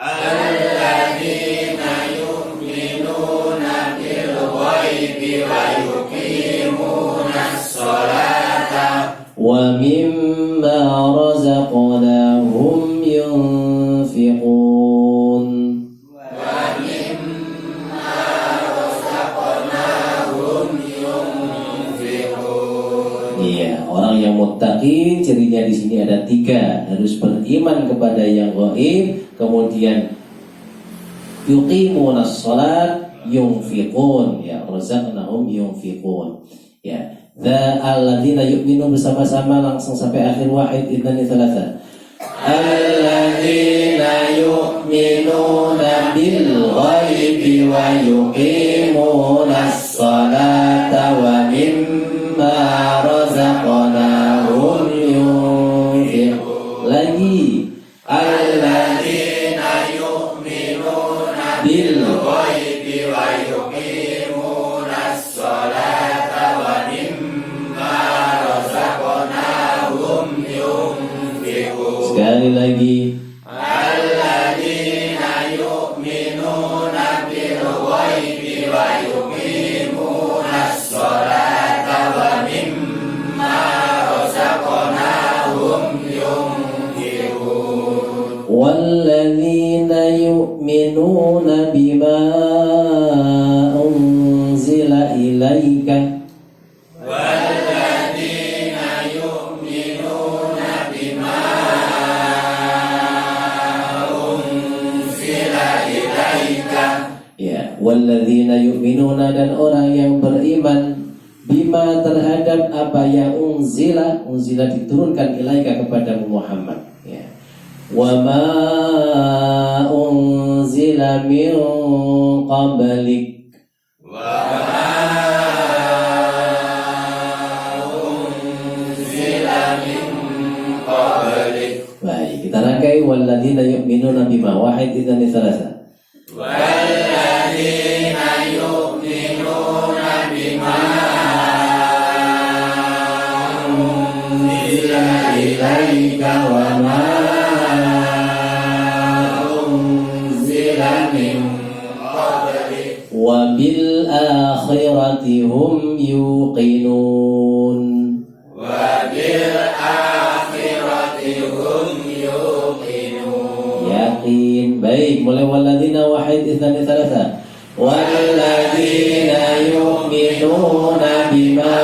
Alladzina yu'minuna bil ghaibi wa yuqimunas salata Wa mimma razaqnahum yunfiqun. wa mimma razaqnahum yunfiqun. Iya, orang yang muttaqin cirinya di sini ada 3, harus beriman kepada yang gaib, kemudian yuqimunas shalat, yunfiqun, ya, razaqnahum yunfiqun. Ya, alladzina yu'minun bersama-sama langsung sampai akhir Wahid, Ithnani, Thalatha. Alladzina yu'minuna bil ghaibi wa yuqimunas salata wa mimma razaqnahum yunfiqun. Lagi, Alladzina yu'minuna bil ghaibi wa yuqimunas salata wa mimma razaqnahum yunfiqun. sekali lagi. Alladzina yu'minuna bil ghaibi wa yuqimunas salata wa mimma razaqnahum yunfiqun. Walladzina yu'minuna bima unzila ilaika. Walladzina yu'minuna bima unzila ilaika. Ya, walladzina yu'minuna, dan orang yang beriman bima terhadap apa yang unzila diturunkan ilaika kepada Muhammad, ya. Wa ma unzila min qablik. Wa unzila min qablik. Baik, kita rangkai walladzina yu'minuna bima. Wahid, Ithnani, Thalatha. Walladzina yu'minuna bima unzila ilaika wa ma unzila min qablik Wa bil akhirati hum yuqinun. wa bil akhirati hum yuqinun. Yakin. Baik, mulai walladzina. Wahid, Ithnani, Thalatha. Walladzina yu'minuna bima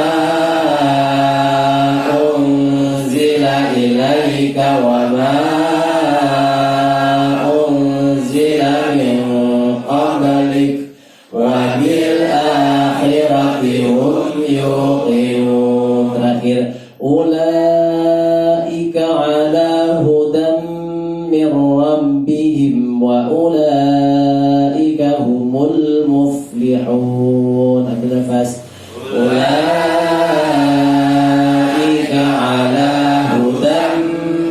unzila ilaika wa ma unzila min qablik wa bil akhirati hum yuqinun. Terakhir, ulaika ala hudan min rabbihim wa ulaika humul muflihun. Ambil nafas. Ulaika ala hudan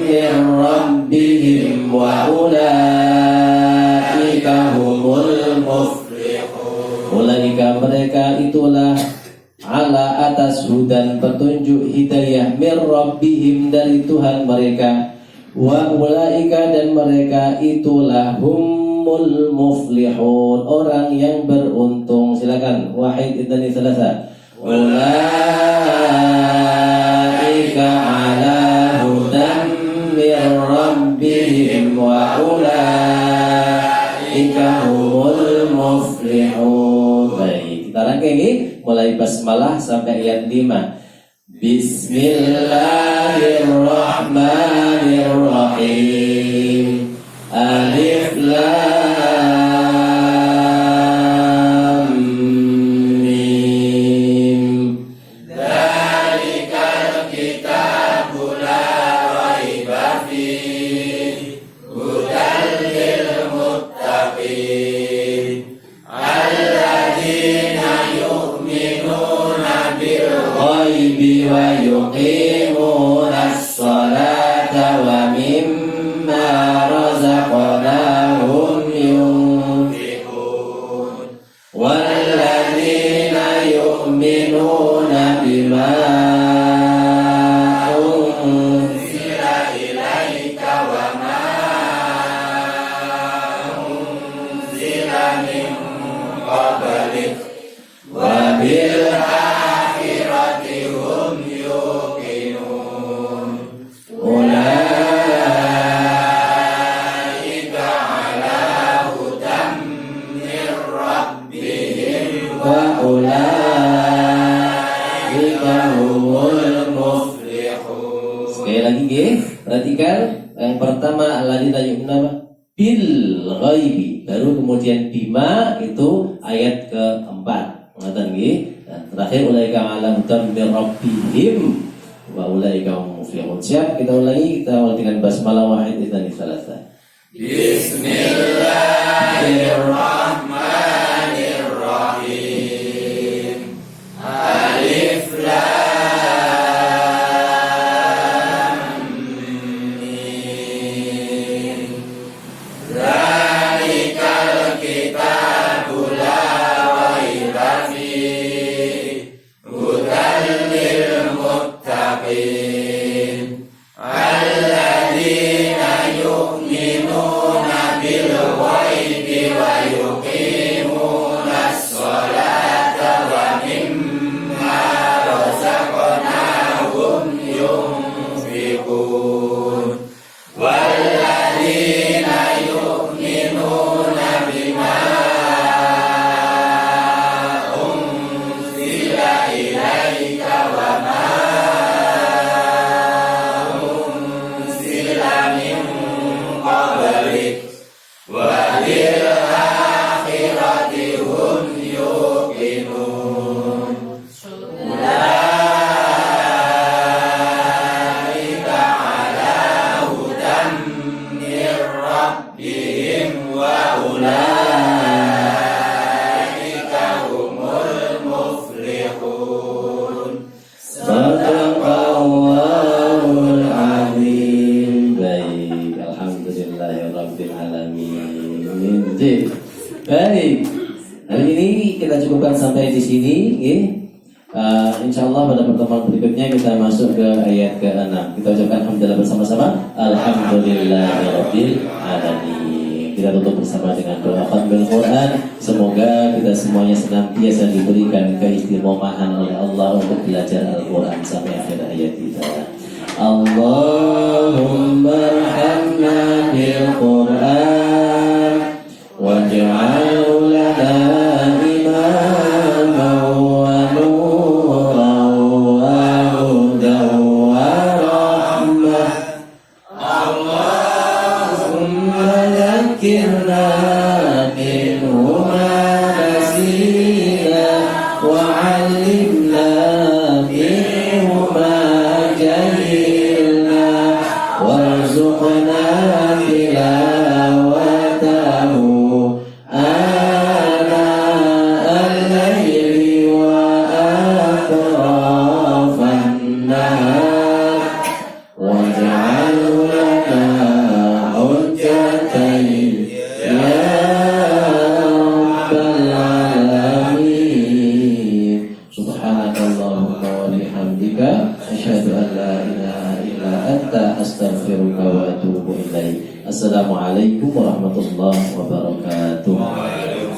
min rabbihim wa ulaika humul muflihun. Ulaika, mereka itulah ala atas hudan, petunjuk hidayah, min rabbihim, dari Tuhan mereka, wa ulaika, dan mereka itulah humul muflihun, orang yang beruntung. Silakan. Wahid, Ithnani, Thalatha. Ulaika ala hudan min rabbihim wa ulaika humul muflihun. Baik, kita rangkai ini mulai basmalah sampai ayat 5. Bismillahirrahmanirrahim. Alif Lam Mim. Dzalikal kitabu la raiba fihi hudan lil muttaqin. Alladzina yu'minuna bil ghaibi ومما رزقناهم ينفقون والذين يؤمنون بما أنزل إليك وما أنزل من قبلك وبالآخرة هم يوقنون أولئك على هدى من ربهم وأولئك هم المفلحون. Sekali lagi nggih, perhatikan yang pertama alladzina yu'minuna bil ghaibi, baru kemudian bima itu ayat keempat. Ngoten nggih. Dan terakhir ulaika ala hudan min rabbihim wa ulaika hum muflihun. Siap, kita ulangi, kita mulai dengan basmalah wahid dan salasa. Bismillahirrahmanirrahim. Alif lam mim. Zalikal kitabu la raiba fihi hudan lil muttaqin alladzina yu'minuna bil ghaibi wa yuqimunas sholata wa mimma razaqnahum yunfiqun walladzina yu'minuna bima unzila ilaika wa ma unzila min qablik wa bil akhirati hum yuqinun. Ulaika ala hudan min rabbihim wa ulaika humul muflihun. Sadaqallahul azim. Baik, alhamdulillahirabbil alamin. Baik. Hari ini kita cukupkan sampai di sini, insyaallah pada pertemuan berikutnya kita masuk ke ayat ke-6. Kita ucapkan alhamdulillah bersama-sama. Alhamdulillahirabbil alamin. Kita tutup bersama dengan doa khatmul Quran. Semoga kita semuanya senantiasa diberikan keistiqomahan oleh Allah untuk belajar Al-Quran sampai akhir hayat kita. Allahumma arhamna bil Quran waj'alhu lana imaman wa nuran wa hudan wa rahmah. Allahumma dhakkirna minhu ma nasina wa 'allimna minhu ma jahilna warzuqna tilawatahu ana al-layli wa atrafan nahar waj'alhu lana hujjatan ya rabbal alamin. Subhanakallahumma wa bihamdika asyhadu an la ilaha illa anta astaghfiruka wa atubu ilaik. Assalamualaikum warahmatullahi wabarakatuh.